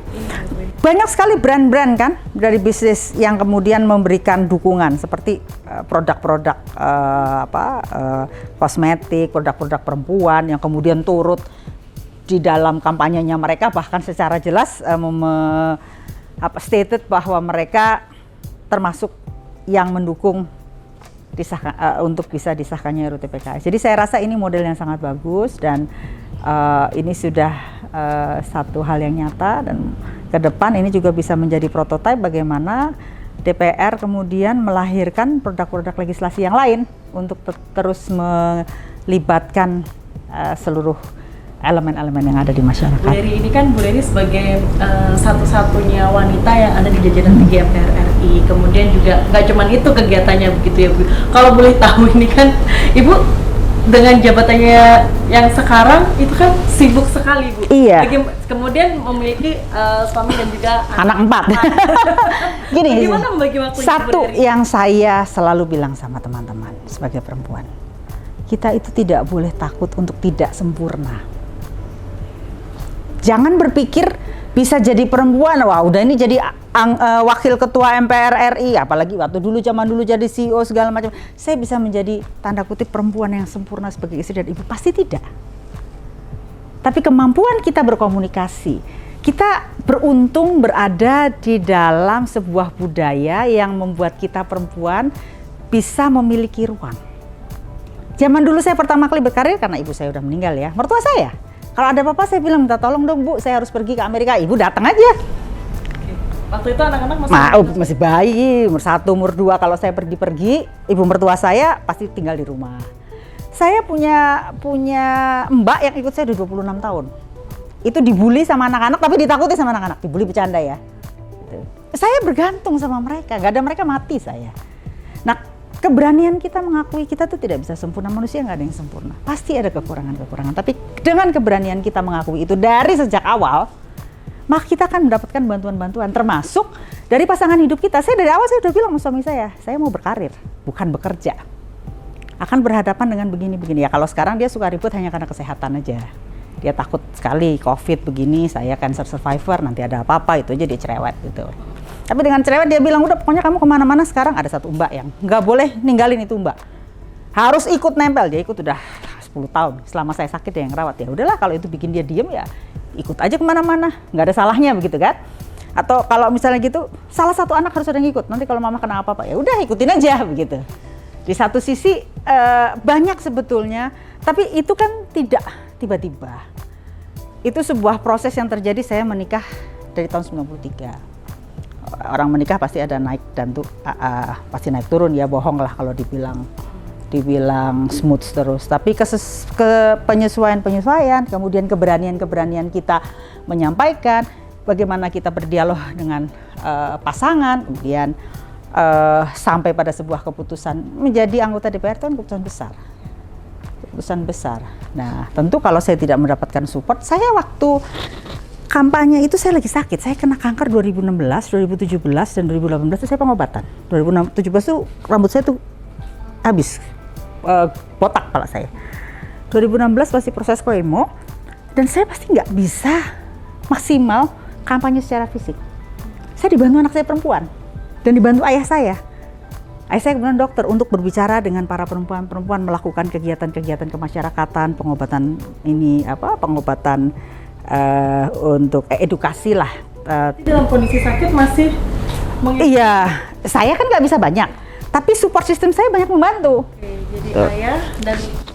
Banyak sekali brand-brand kan dari bisnis yang kemudian memberikan dukungan seperti produk-produk kosmetik, produk-produk perempuan yang kemudian turut di dalam kampanyenya mereka, bahkan secara jelas stated bahwa mereka termasuk yang mendukung untuk bisa disahkannya RUU TPKS. Jadi saya rasa ini model yang sangat bagus, dan ini sudah satu hal yang nyata, dan ke depan ini juga bisa menjadi prototipe bagaimana DPR kemudian melahirkan produk-produk legislasi yang lain untuk terus melibatkan seluruh elemen-elemen yang ada di masyarakat. Bu Reri ini kan Bu Reri sebagai satu-satunya wanita yang ada di jajaran tinggi MPR RI. Kemudian juga nggak cuma itu kegiatannya begitu ya Bu. Kalau boleh tahu ini kan Ibu dengan jabatannya yang sekarang itu kan sibuk sekali Bu. Iya. Kemudian memiliki suami dan juga anak 4. Gini, bagaimana membagi waktunya? Satu yang saya selalu bilang sama teman-teman sebagai perempuan, kita itu tidak boleh takut untuk tidak sempurna. Jangan berpikir bisa jadi perempuan, wah udah ini jadi wakil ketua MPR RI, apalagi waktu zaman dulu jadi CEO segala macam, saya bisa menjadi tanda kutip perempuan yang sempurna sebagai istri dan ibu. Pasti tidak. Tapi kemampuan kita berkomunikasi, kita beruntung berada di dalam sebuah budaya yang membuat kita perempuan bisa memiliki ruang. Zaman dulu saya pertama kali berkarir karena ibu saya udah meninggal ya, mertua saya. Kalau ada apa-apa saya bilang, minta tolong dong Bu, saya harus pergi ke Amerika. Ibu datang aja. Waktu itu anak-anak masih bayi, umur 1, umur 2. Kalau saya pergi-pergi, ibu mertua saya pasti tinggal di rumah. Saya punya mbak yang ikut saya udah 26 tahun. Itu dibully sama anak-anak, tapi ditakuti sama anak-anak. Dibully bercanda ya. Gitu. Saya bergantung sama mereka, nggak ada mereka mati saya. Nah, keberanian kita mengakui kita tuh tidak bisa sempurna, manusia nggak ada yang sempurna. Pasti ada kekurangan-kekurangan, tapi dengan keberanian kita mengakui itu dari sejak awal, maka kita akan mendapatkan bantuan-bantuan, termasuk dari pasangan hidup kita. Saya dari awal saya udah bilang sama suami saya mau berkarir, bukan bekerja. Akan berhadapan dengan begini-begini. Ya kalau sekarang dia suka ribut hanya karena kesehatan aja. Dia takut sekali COVID begini, saya cancer survivor, nanti ada apa-apa, itu aja dia cerewet gitu. Tapi dengan cerewet dia bilang, udah pokoknya kamu kemana-mana sekarang ada satu mbak yang nggak boleh ninggalin itu mbak. Harus ikut nempel, dia ikut udah 10 tahun. Selama saya sakit dia yang rawat, ya udahlah kalau itu bikin dia diem ya ikut aja kemana-mana, nggak ada salahnya begitu kan. Atau kalau misalnya gitu, salah satu anak harus ada yang ikut, nanti kalau mama kena apa-apa ya udah ikutin aja begitu. Di satu sisi banyak sebetulnya, tapi itu kan tidak tiba-tiba. Itu sebuah proses yang terjadi. Saya menikah dari tahun 93. Orang menikah pasti ada naik dan pasti naik turun ya, bohong lah kalau dibilang smooth terus. Tapi ke penyesuaian, kemudian keberanian kita menyampaikan bagaimana kita berdialog dengan pasangan, kemudian sampai pada sebuah keputusan menjadi anggota DPR itu kan keputusan besar. Nah, tentu kalau saya tidak mendapatkan support, saya waktu kampanye itu saya lagi sakit. Saya kena kanker 2016, 2017 dan 2018 itu saya pengobatan. 2017 tuh rambut saya tuh habis botak kepala saya. 2016 pasti proses kemo dan saya pasti nggak bisa maksimal kampanye secara fisik. Saya dibantu anak saya perempuan dan dibantu ayah saya. Ayah saya kemudian dokter untuk berbicara dengan para perempuan-perempuan, melakukan kegiatan-kegiatan kemasyarakatan, pengobatan untuk edukasi lah. Dalam kondisi sakit masih iya, saya kan nggak bisa banyak, tapi support system saya banyak membantu. Oke, jadi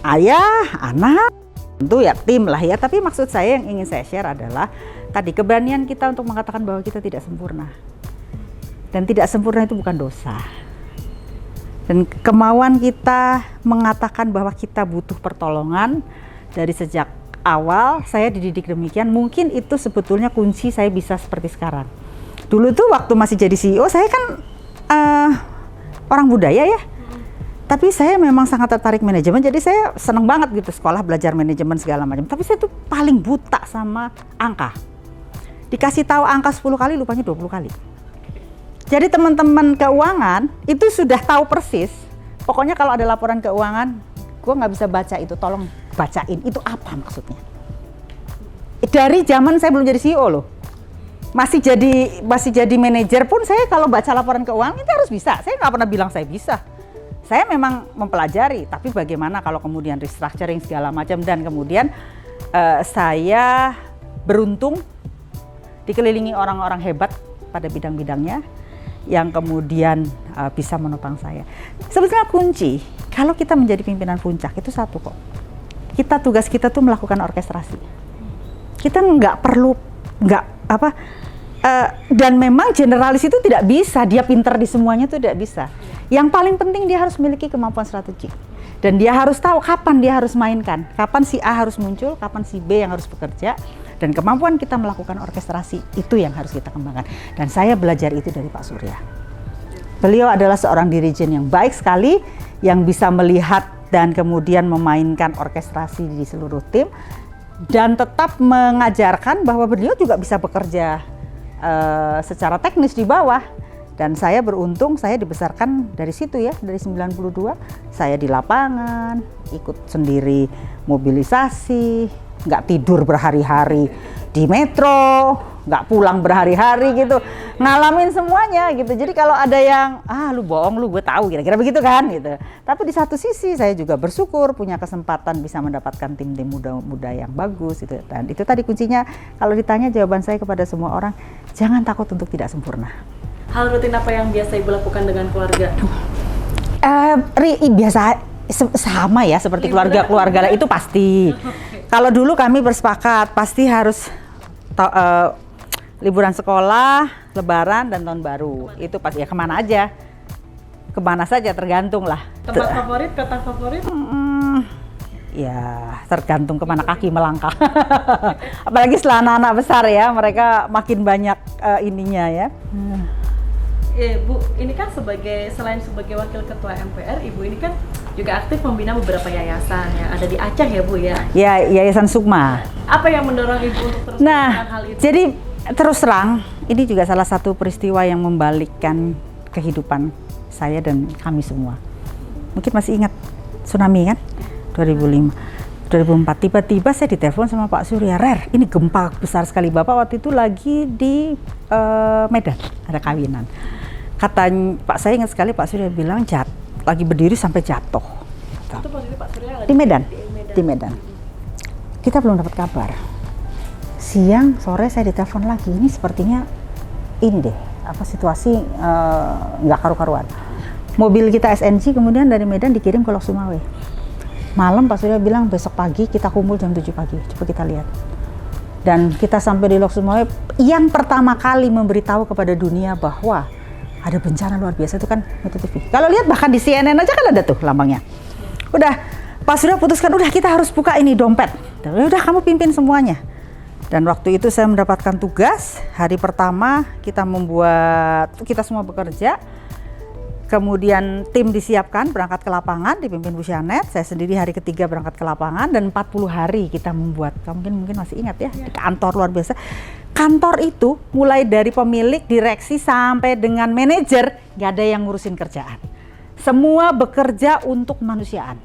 ayah, anak, tentu ya tim lah ya. Tapi maksud saya yang ingin saya share adalah tadi keberanian kita untuk mengatakan bahwa kita tidak sempurna, dan tidak sempurna itu bukan dosa. Dan kemauan kita mengatakan bahwa kita butuh pertolongan dari sejak awal, saya dididik demikian. Mungkin itu sebetulnya kunci saya bisa seperti sekarang. Dulu tuh waktu masih jadi CEO, saya kan orang budaya ya. Tapi saya memang sangat tertarik manajemen, jadi saya seneng banget gitu sekolah belajar manajemen segala macam. Tapi saya tuh paling buta sama angka. Dikasih tahu angka 10 kali, lupanya 20 kali. Jadi teman-teman keuangan itu sudah tahu persis. Pokoknya kalau ada laporan keuangan, gue nggak bisa baca itu, tolong bacain itu apa maksudnya. Dari zaman saya belum jadi CEO loh, masih jadi manajer pun saya kalau baca laporan keuangan itu harus bisa. Saya nggak pernah bilang saya bisa. Saya memang mempelajari, tapi bagaimana kalau kemudian restructuring segala macam, dan kemudian saya beruntung dikelilingi orang-orang hebat pada bidang-bidangnya yang kemudian bisa menopang saya. Sebetulnya kunci kalau kita menjadi pimpinan puncak itu satu kok. Tugas kita tuh melakukan orkestrasi. Kita dan memang generalis itu tidak bisa, dia pinter di semuanya itu tidak bisa. Yang paling penting dia harus memiliki kemampuan strategik. Dan dia harus tahu kapan dia harus mainkan, kapan si A harus muncul, kapan si B yang harus bekerja. Dan kemampuan kita melakukan orkestrasi itu yang harus kita kembangkan. Dan saya belajar itu dari Pak Surya. Beliau adalah seorang dirijen yang baik sekali, yang bisa melihat dan kemudian memainkan orkestrasi di seluruh tim, dan tetap mengajarkan bahwa beliau juga bisa bekerja secara teknis di bawah. Dan saya beruntung, saya dibesarkan dari situ ya, dari 92, saya di lapangan, ikut sendiri mobilisasi, nggak tidur berhari-hari di metro, nggak pulang berhari-hari gitu, ngalamin semuanya gitu. Jadi kalau ada yang, lu bohong lu, gue tahu, kira-kira begitu kan gitu. Tapi di satu sisi saya juga bersyukur punya kesempatan bisa mendapatkan tim-tim muda-muda yang bagus gitu. Dan itu tadi kuncinya, kalau ditanya jawaban saya kepada semua orang, jangan takut untuk tidak sempurna. Hal rutin apa yang biasa Ibu lakukan dengan keluarga? Biasa sama ya, seperti keluarga itu pasti. Kalau dulu kami bersepakat pasti harus liburan sekolah, Lebaran dan Tahun Baru. Itu pasti ya, kemana aja, kemana saja tergantung lah. Tempat favorit, kota favorit? Ya tergantung kemana kaki melangkah. Apalagi setelah anak-anak besar ya, mereka makin banyak ininya ya. Bu, ini kan selain sebagai wakil ketua MPR, Ibu ini kan juga aktif membina beberapa yayasan yang ada di Aceh ya Bu ya? Ya, Yayasan Sukma. Apa yang mendorong Ibu untuk terus melakukan hal itu? Jadi terus terang, ini juga salah satu peristiwa yang membalikkan kehidupan saya dan kami semua. Mungkin masih ingat tsunami kan? 2004, tiba-tiba saya ditelepon sama Pak Surya, "Rer, ini gempa besar sekali, Bapak waktu itu lagi di Medan, ada kawinan." Kata Pak, saya ingat sekali Pak Surya bilang, lagi berdiri sampai jatuh. Itu posisi Pak Surya Di Medan. Kita belum dapat kabar. Siang, sore saya ditelepon lagi, ini sepertinya ini deh, situasi nggak karu-karuan. Mobil kita SNG kemudian dari Medan dikirim ke Lok Sumawe. Malam Pak Surya bilang besok pagi kita kumpul jam 7 pagi, coba kita lihat. Dan kita sampai di Lok Sumawe, yang pertama kali memberitahu kepada dunia bahwa ada bencana luar biasa itu kan Metro TV. Kalau lihat bahkan di CNN aja kan ada tuh lambangnya. Udah, Pak Surya putuskan, udah kita harus buka ini dompet. Udah kamu pimpin semuanya. Dan waktu itu saya mendapatkan tugas, hari pertama kita semua bekerja. Kemudian tim disiapkan berangkat ke lapangan dipimpin Bu Syanet, saya sendiri hari ketiga berangkat ke lapangan dan 40 hari kita membuat, mungkin masih ingat ya, di kantor luar biasa. Kantor itu mulai dari pemilik, direksi sampai dengan manajer, gak ada yang ngurusin kerjaan. Semua bekerja untuk kemanusiaan.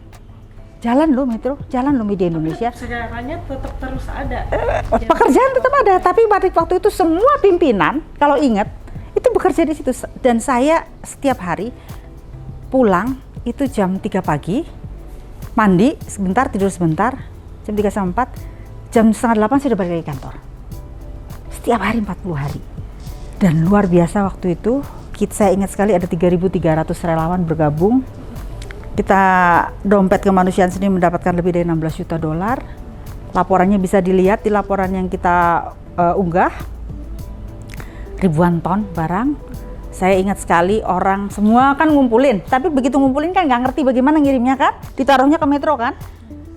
Jalan loh Metro, jalan loh media Indonesia. Sejarahnya tetap terus ada. Pekerjaan tetap ada, tapi waktu itu semua pimpinan, kalau ingat, itu bekerja di situ. Dan saya setiap hari pulang itu jam 3 pagi, mandi sebentar, tidur sebentar, jam 3 sampai 4, jam setengah 8 sudah balik lagi kantor. Setiap hari 40 hari. Dan luar biasa waktu itu, saya ingat sekali ada 3.300 relawan bergabung. Kita dompet kemanusiaan sendiri mendapatkan lebih dari 16 juta dolar. Laporannya bisa dilihat di laporan yang kita unggah. Ribuan ton barang. Saya ingat sekali orang semua kan ngumpulin, tapi begitu ngumpulin kan nggak ngerti bagaimana ngirimnya kan, ditaruhnya ke Metro kan.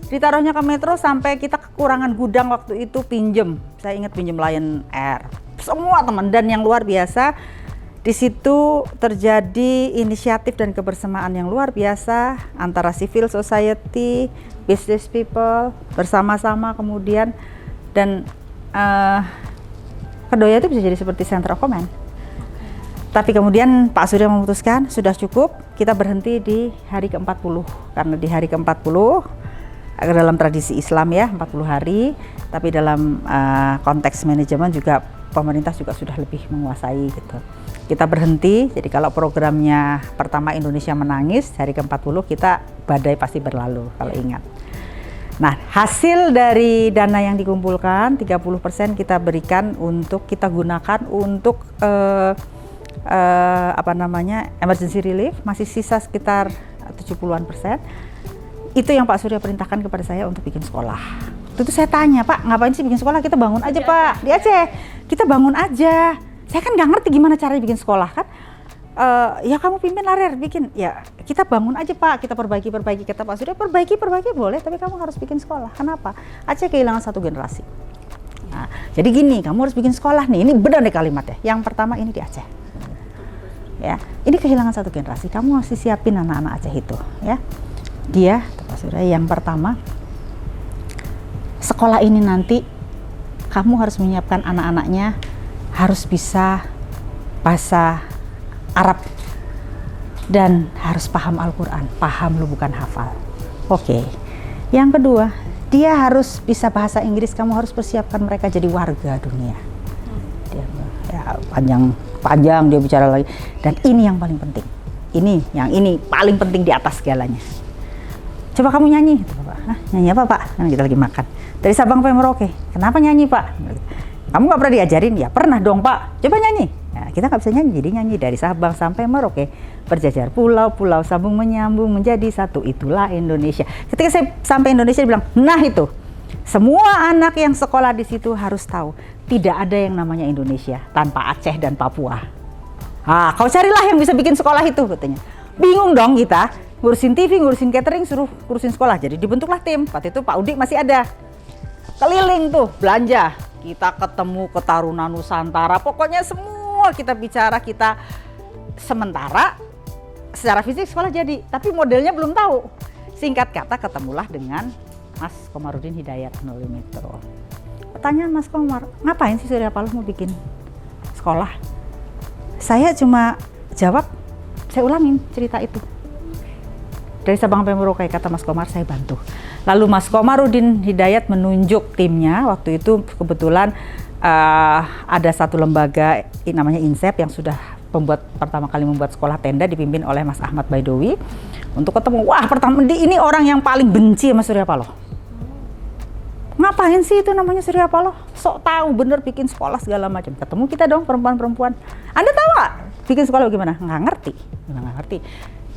Ditaruhnya ke Metro sampai kita kekurangan gudang waktu itu pinjem. Saya ingat pinjem Lion Air. Semua teman, dan yang luar biasa di situ terjadi inisiatif dan kebersamaan yang luar biasa antara civil society, business people bersama-sama kemudian, dan Kedoya itu bisa jadi seperti center of command. Tapi kemudian Pak Surya memutuskan sudah cukup, kita berhenti di hari ke-40 karena di hari ke-40 dalam tradisi Islam ya 40 hari, tapi dalam konteks manajemen juga pemerintah juga sudah lebih menguasai gitu. Kita berhenti, jadi kalau programnya pertama Indonesia Menangis, hari ke-40 kita badai pasti berlalu kalau ingat. Nah, hasil dari dana yang dikumpulkan 30% kita berikan untuk kita gunakan untuk emergency relief, masih sisa sekitar 70-an%. Itu yang Pak Surya perintahkan kepada saya untuk bikin sekolah. Itu saya tanya, Pak, ngapain sih bikin sekolah? Kita bangun aja, Pak, di Aceh. Kita bangun aja. Saya kan nggak ngerti gimana cara bikin sekolah kan. Ya kamu pimpin Larer bikin. Ya kita bangun aja, Pak. Kita perbaiki. Kata Pak Surya, perbaiki boleh, tapi kamu harus bikin sekolah. Kenapa? Aceh kehilangan satu generasi. Nah, jadi gini, kamu harus bikin sekolah nih. Ini benar nih kalimatnya. Yang pertama ini di Aceh. Ya, ini kehilangan satu generasi. Kamu harus siapin anak-anak Aceh itu, ya. Dia, Pak Surya, yang pertama, sekolah ini nanti kamu harus menyiapkan anak-anaknya harus bisa bahasa Arab dan harus paham Al-Quran. Paham lu bukan hafal. Oke. Yang kedua, dia harus bisa bahasa Inggris. Kamu harus persiapkan mereka jadi warga dunia. Dia, ya, panjang dia bicara lagi. Dan ini yang paling penting. Ini paling penting di atas segalanya. Coba kamu nyanyi, gitu, Pak. Hah, nyanyi apa, Pak? Kan kita lagi makan. Dari Sabang sampai Merauke. Kenapa nyanyi, Pak? Kamu nggak pernah diajarin? Ya pernah dong, Pak. Coba nyanyi. Nah, kita nggak bisa nyanyi, jadi nyanyi dari Sabang sampai Merauke. Berjajar pulau-pulau, sambung menyambung menjadi satu. Itulah Indonesia. Ketika saya sampai Indonesia, dia bilang, nah itu. Semua anak yang sekolah di situ harus tahu, tidak ada yang namanya Indonesia tanpa Aceh dan Papua. Ah, kau carilah yang bisa bikin sekolah itu, katanya. Bingung dong kita. Ngurusin TV, ngurusin catering, suruh ngurusin sekolah. Jadi dibentuklah tim. Waktu itu Pak Udik masih ada. Keliling tuh, belanja. Kita ketemu ke Taruna Nusantara. Pokoknya semua kita bicara, kita sementara secara fisik sekolah jadi. Tapi modelnya belum tahu. Singkat kata ketemulah dengan Mas Komarudin Hidayat melalui Metro. Pertanyaan Mas Komar, ngapain sih Surya Paloh mau bikin sekolah? Saya cuma jawab, saya ulangin cerita itu. Dari Sabang sampai Merauke, kata Mas Komar, saya bantu. Lalu Mas Komarudin Hidayat menunjuk timnya. Waktu itu kebetulan ada satu lembaga namanya INSEP yang sudah pertama kali membuat sekolah tenda, dipimpin oleh Mas Ahmad Baidowi. Untuk ketemu, wah pertama ini orang yang paling benci sama Surya Paloh. Ngapain sih itu namanya Surya Paloh? Sok tahu bener bikin sekolah segala macam. Ketemu kita dong perempuan-perempuan. Anda tahu nggak bikin sekolah bagaimana? Nggak ngerti. Nggak ngerti.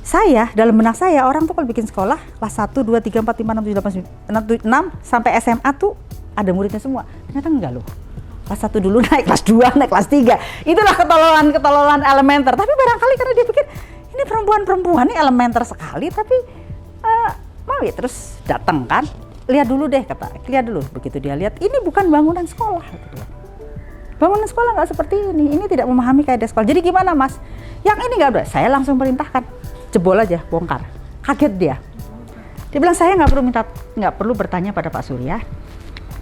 Saya, dalam benak saya, orang tuh kalau bikin sekolah kelas 1, 2, 3, 4, 5, 6, 7, 8, 9, 6 sampai SMA tuh ada muridnya semua. Ternyata enggak loh. Kelas 1 dulu naik kelas 2, naik kelas 3. Itulah ketololan elementer. Tapi barangkali karena dia pikir ini perempuan-perempuan ini elementer sekali, tapi mau ya terus datang kan. Lihat dulu deh, lihat dulu. Begitu dia lihat, ini bukan bangunan sekolah. Bangunan sekolah nggak seperti ini tidak memahami kaidah sekolah. Jadi gimana Mas? Yang ini nggak ada, saya langsung perintahkan. Jebol aja, bongkar. Kaget dia. Dia bilang saya nggak perlu bertanya pada Pak Surya.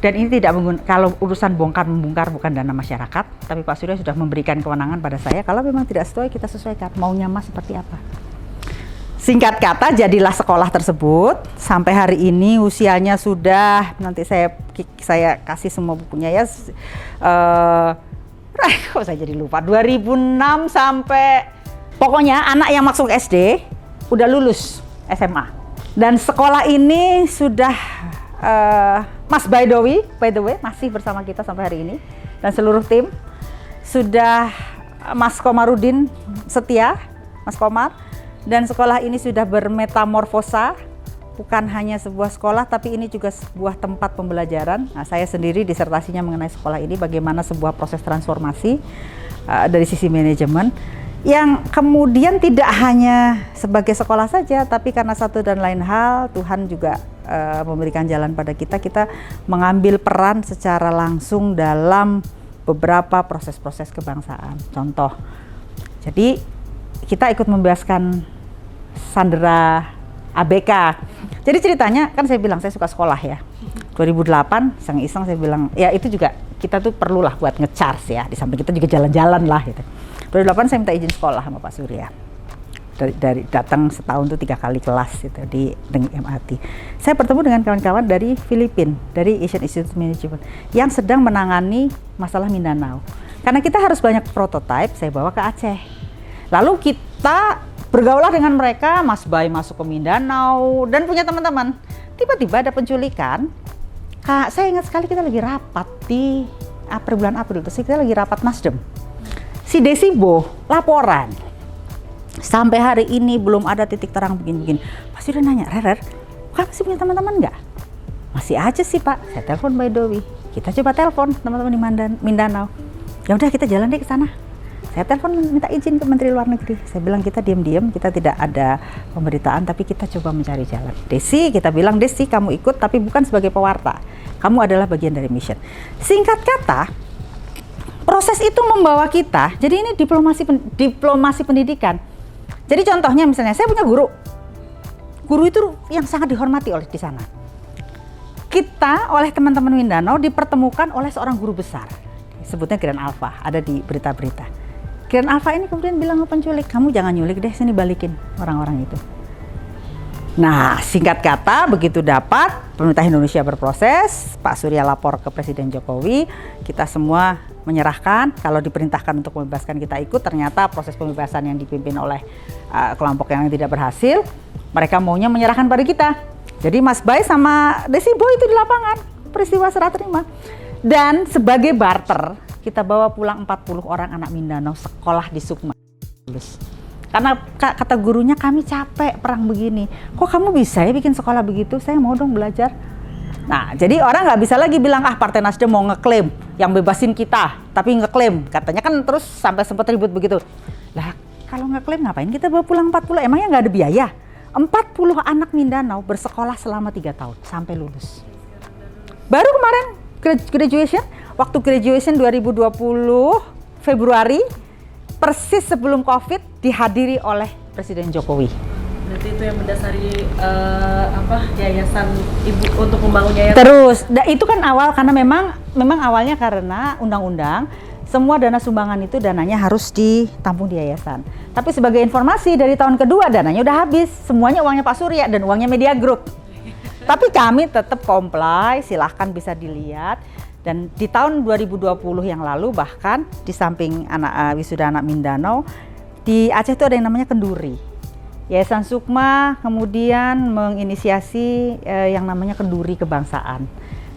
Dan ini tidak kalau urusan bongkar membongkar bukan dana masyarakat, tapi Pak Surya sudah memberikan kewenangan pada saya. Kalau memang tidak sesuai kita sesuaikan. Maunya Mas seperti apa? Singkat kata jadilah sekolah tersebut. Sampai hari ini usianya sudah, nanti saya kasih semua bukunya ya. Kok saya jadi lupa. 2006 sampai pokoknya anak yang masuk SD udah lulus SMA. Dan sekolah ini sudah Mas Baidowi, by the way, masih bersama kita sampai hari ini. Dan seluruh tim sudah Mas Komarudin setia, Mas Komar. Dan sekolah ini sudah bermetamorfosa, bukan hanya sebuah sekolah, tapi ini juga sebuah tempat pembelajaran. Nah, saya sendiri disertasinya mengenai sekolah ini, bagaimana sebuah proses transformasi dari sisi manajemen, yang kemudian tidak hanya sebagai sekolah saja, tapi karena satu dan lain hal, Tuhan juga memberikan jalan pada kita mengambil peran secara langsung dalam beberapa proses-proses kebangsaan. Contoh, jadi kita ikut membebaskan sandera ABK. Jadi ceritanya kan saya bilang saya suka sekolah ya. 2008 iseng-iseng saya bilang ya itu juga kita tuh perlulah buat nge-charge ya. Di samping kita juga jalan-jalan lah gitu. 2008 saya minta izin sekolah sama Pak Surya. Dari datang setahun tuh 3 kali kelas gitu di MRT. Saya bertemu dengan kawan-kawan dari Filipina, dari Asian Institute of Management yang sedang menangani masalah Mindanao. Karena kita harus banyak prototipe, saya bawa ke Aceh. Lalu kita bergaulah dengan mereka, Mas Bay masuk ke Mindanao dan punya teman-teman. Tiba-tiba ada penculikan. Kak, saya ingat sekali kita lagi rapat di bulan April, terus kita lagi rapat Nasdem. Si Desibo laporan. Sampai hari ini belum ada titik terang begini-begini. Pasti udah nanya, Rerer, Kak masih punya teman-teman nggak? Masih aja sih Pak. Saya telepon Baidowi. Kita coba telepon teman-teman di Mindanao. Ya udah kita jalan deh ke sana. Saya telepon minta izin ke Menteri Luar Negeri. Saya bilang kita diam-diam, kita tidak ada pemberitaan, tapi kita coba mencari jalan. Desi, kita bilang Desi kamu ikut, tapi bukan sebagai pewarta. Kamu adalah bagian dari mission. Singkat kata, proses itu membawa kita. Jadi ini diplomasi pendidikan. Jadi contohnya misalnya saya punya guru. Guru itu yang sangat dihormati oleh di sana. Kita oleh teman-teman Mindanao dipertemukan oleh seorang guru besar. Sebutnya Grand Alpha, ada di berita-berita. Grand Alpha ini kemudian bilang ke penculik, kamu jangan nyulik deh, sini balikin orang-orang itu. Nah, singkat kata, begitu dapat, pemerintah Indonesia berproses, Pak Surya lapor ke Presiden Jokowi, kita semua menyerahkan, kalau diperintahkan untuk membebaskan kita ikut, ternyata proses pembebasan yang dipimpin oleh kelompok yang tidak berhasil, mereka maunya menyerahkan pada kita. Jadi Mas Bay sama Desi Boy itu di lapangan, peristiwa serah terima. Dan sebagai barter, kita bawa pulang 40 orang anak Mindanao sekolah di Sukma. Karena kata gurunya, kami capek perang begini. Kok kamu bisa ya bikin sekolah begitu? Saya mau dong belajar. Nah, jadi orang nggak bisa lagi bilang, Partai Nasdem mau ngeklaim yang bebasin kita, tapi ngeklaim. Katanya kan terus sampai sempat ribut begitu. Lah, kalau ngeklaim ngapain kita bawa pulang 40? Emangnya nggak ada biaya? 40 anak Mindanao bersekolah selama 3 tahun sampai lulus. Baru kemarin graduation, waktu graduation 2020 Februari, persis sebelum COVID, dihadiri oleh Presiden Jokowi. Berarti itu yang mendasari yayasan ibu untuk membangun yayasan. Terus, itu kan awal karena memang awalnya karena undang-undang semua dana sumbangan itu dananya harus ditampung di yayasan. Tapi sebagai informasi dari tahun kedua dananya udah habis, semuanya uangnya Pak Surya dan uangnya Media Group. Tapi kami tetap comply, silahkan bisa dilihat. Dan di tahun 2020 yang lalu bahkan di samping wisuda anak Mindanao, di Aceh itu ada yang namanya Kenduri. Yayasan Sukma kemudian menginisiasi yang namanya Kenduri Kebangsaan.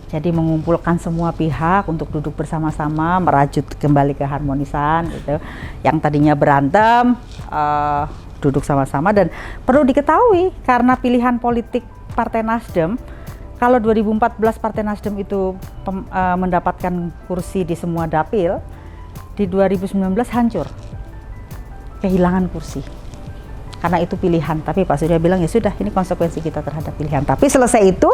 Jadi mengumpulkan semua pihak untuk duduk bersama-sama, merajut kembali keharmonisan gitu. Yang tadinya berantem, duduk sama-sama. Dan perlu diketahui karena pilihan politik Partai Nasdem, kalau 2014 Partai Nasdem itu mendapatkan kursi di semua dapil, di 2019 hancur, kehilangan kursi. Karena itu pilihan, tapi Pak Surya bilang ya sudah, ini konsekuensi kita terhadap pilihan. Tapi selesai itu,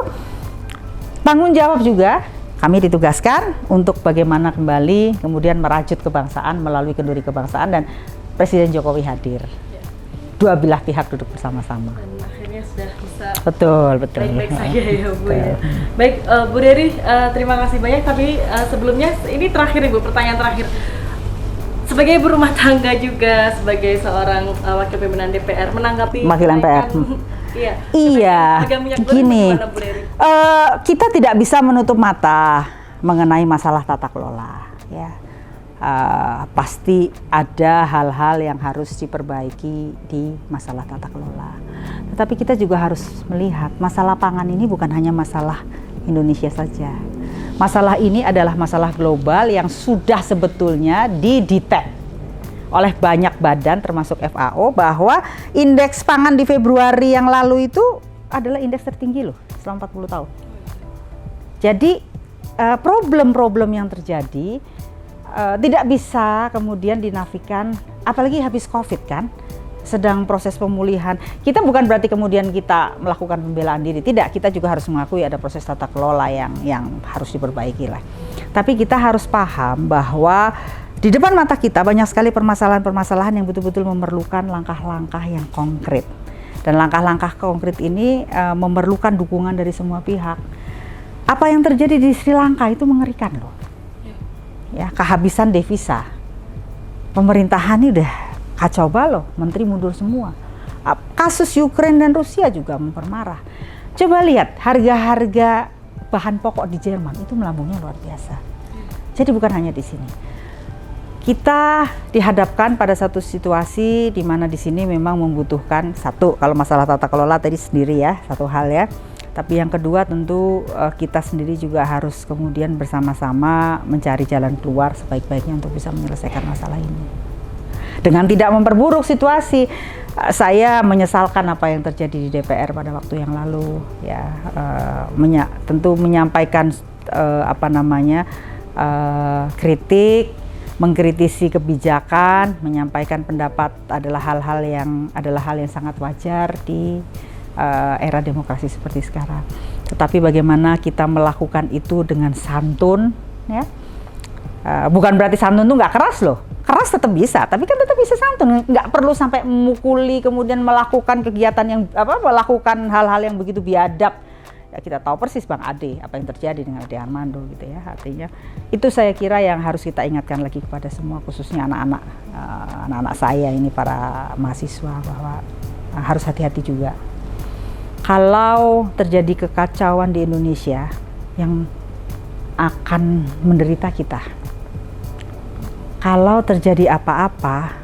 tanggung jawab juga kami ditugaskan untuk bagaimana kembali kemudian merajut kebangsaan melalui Kenduri Kebangsaan, dan Presiden Jokowi hadir. Dua belah pihak duduk bersama-sama. Dan akhirnya sudah bisa Betul. baik-baik saja ya Bu ya. Baik, Bu Dery, terima kasih banyak. Tapi sebelumnya ini terakhir Ibu, pertanyaan terakhir. Sebagai ibu rumah tangga juga, sebagai seorang wakil pimpinan DPR, menanggapi Wakil MPR. Iya, gini, kita tidak bisa menutup mata mengenai masalah tata kelola. Ya, pasti ada hal-hal yang harus diperbaiki di masalah tata kelola. Tetapi kita juga harus melihat masalah pangan ini bukan hanya masalah Indonesia saja. Masalah ini adalah masalah global yang sudah sebetulnya didetect oleh banyak badan termasuk FAO bahwa indeks pangan di Februari yang lalu itu adalah indeks tertinggi loh selama 40 tahun. Jadi problem-problem yang terjadi tidak bisa kemudian dinafikan, apalagi habis COVID kan, sedang proses pemulihan. Kita bukan berarti kemudian kita melakukan pembelaan diri, tidak, kita juga harus mengakui ada proses tata kelola yang harus diperbaiki lah. Tapi kita harus paham bahwa di depan mata kita banyak sekali permasalahan-permasalahan yang betul-betul memerlukan langkah-langkah yang konkret. Dan langkah-langkah konkret ini memerlukan dukungan dari semua pihak. Apa yang terjadi di Sri Lanka itu mengerikan loh. Ya, kehabisan devisa. Pemerintahan ini udah kacau balau, menteri mundur semua. Kasus Ukraina dan Rusia juga mempermarah. Coba lihat harga-harga bahan pokok di Jerman itu melambungnya luar biasa. Jadi bukan hanya di sini. Kita dihadapkan pada satu situasi di mana di sini memang membutuhkan satu, kalau masalah tata kelola tadi sendiri ya, satu hal ya. Tapi yang kedua tentu kita sendiri juga harus kemudian bersama-sama mencari jalan keluar sebaik-baiknya untuk bisa menyelesaikan masalah ini. Dengan tidak memperburuk situasi, saya menyesalkan apa yang terjadi di DPR pada waktu yang lalu. Ya, tentu menyampaikan kritik, mengkritisi kebijakan, menyampaikan pendapat adalah hal yang sangat wajar di era demokrasi seperti sekarang. Tetapi bagaimana kita melakukan itu dengan santun, ya? Bukan berarti santun itu nggak keras loh. Keras tetap bisa, tapi kan tetap bisa santun. Nggak perlu sampai memukuli, kemudian melakukan kegiatan yang melakukan hal-hal yang begitu biadab, Ya, kita tahu persis Bang Ade, apa yang terjadi dengan Ade Armando gitu ya. Artinya itu saya kira yang harus kita ingatkan lagi kepada semua, khususnya anak-anak saya ini, para mahasiswa, bahwa harus hati-hati juga. Kalau terjadi kekacauan di Indonesia, yang akan menderita kita. Kalau terjadi apa-apa,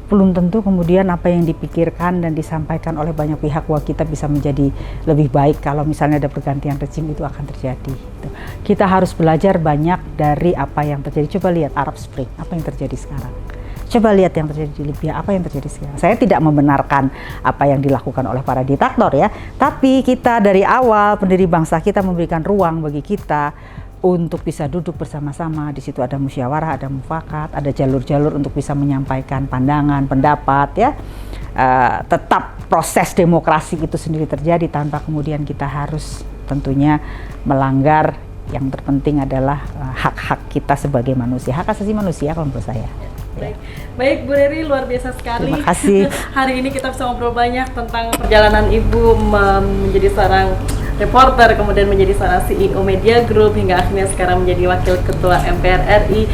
belum tentu kemudian apa yang dipikirkan dan disampaikan oleh banyak pihak bahwa kita bisa menjadi lebih baik kalau misalnya ada pergantian rezim, itu akan terjadi. Kita harus belajar banyak dari apa yang terjadi. Coba lihat Arab Spring, apa yang terjadi sekarang. Coba lihat yang terjadi di Libya, apa yang terjadi sekarang. Saya tidak membenarkan apa yang dilakukan oleh para diktator ya, tapi kita dari awal pendiri bangsa kita memberikan ruang bagi kita untuk bisa duduk bersama-sama. Di situ ada musyawarah, ada mufakat, ada jalur-jalur untuk bisa menyampaikan pandangan, pendapat ya. Tetap proses demokrasi itu sendiri terjadi tanpa kemudian kita harus tentunya melanggar. Yang terpenting adalah hak-hak kita sebagai manusia, hak asasi manusia kalau menurut saya. Baik Bu Reri, luar biasa sekali. Terima kasih. Hari ini kita bisa ngobrol banyak tentang perjalanan Ibu menjadi seorang reporter, kemudian menjadi seorang CEO Media Group, hingga akhirnya sekarang menjadi Wakil Ketua MPR RI.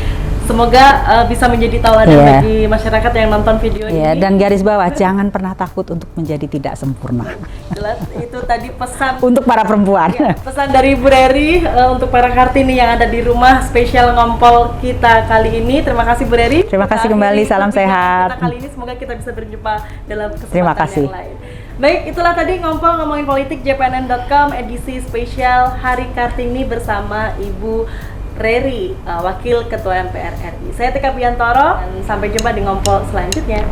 Semoga bisa menjadi tauladan bagi masyarakat yang nonton video ini. Dan garis bawah, jangan pernah takut untuk menjadi tidak sempurna. Jelas, itu tadi pesan untuk para perempuan. Pesan dari Bu Reri untuk para Kartini yang ada di rumah, spesial ngompol kita kali ini. Terima kasih Bu Reri. Terima kasih kembali, salam sehat. Kita kali ini semoga kita bisa berjumpa dalam Terima kesempatan kasih. yang lain. Baik, itulah tadi ngompol ngomongin politik jpnn.com edisi spesial Hari Kartini bersama Ibu Reri, Wakil Ketua MPR RI. Saya Tika Biantoro, dan sampai jumpa di ngompol selanjutnya.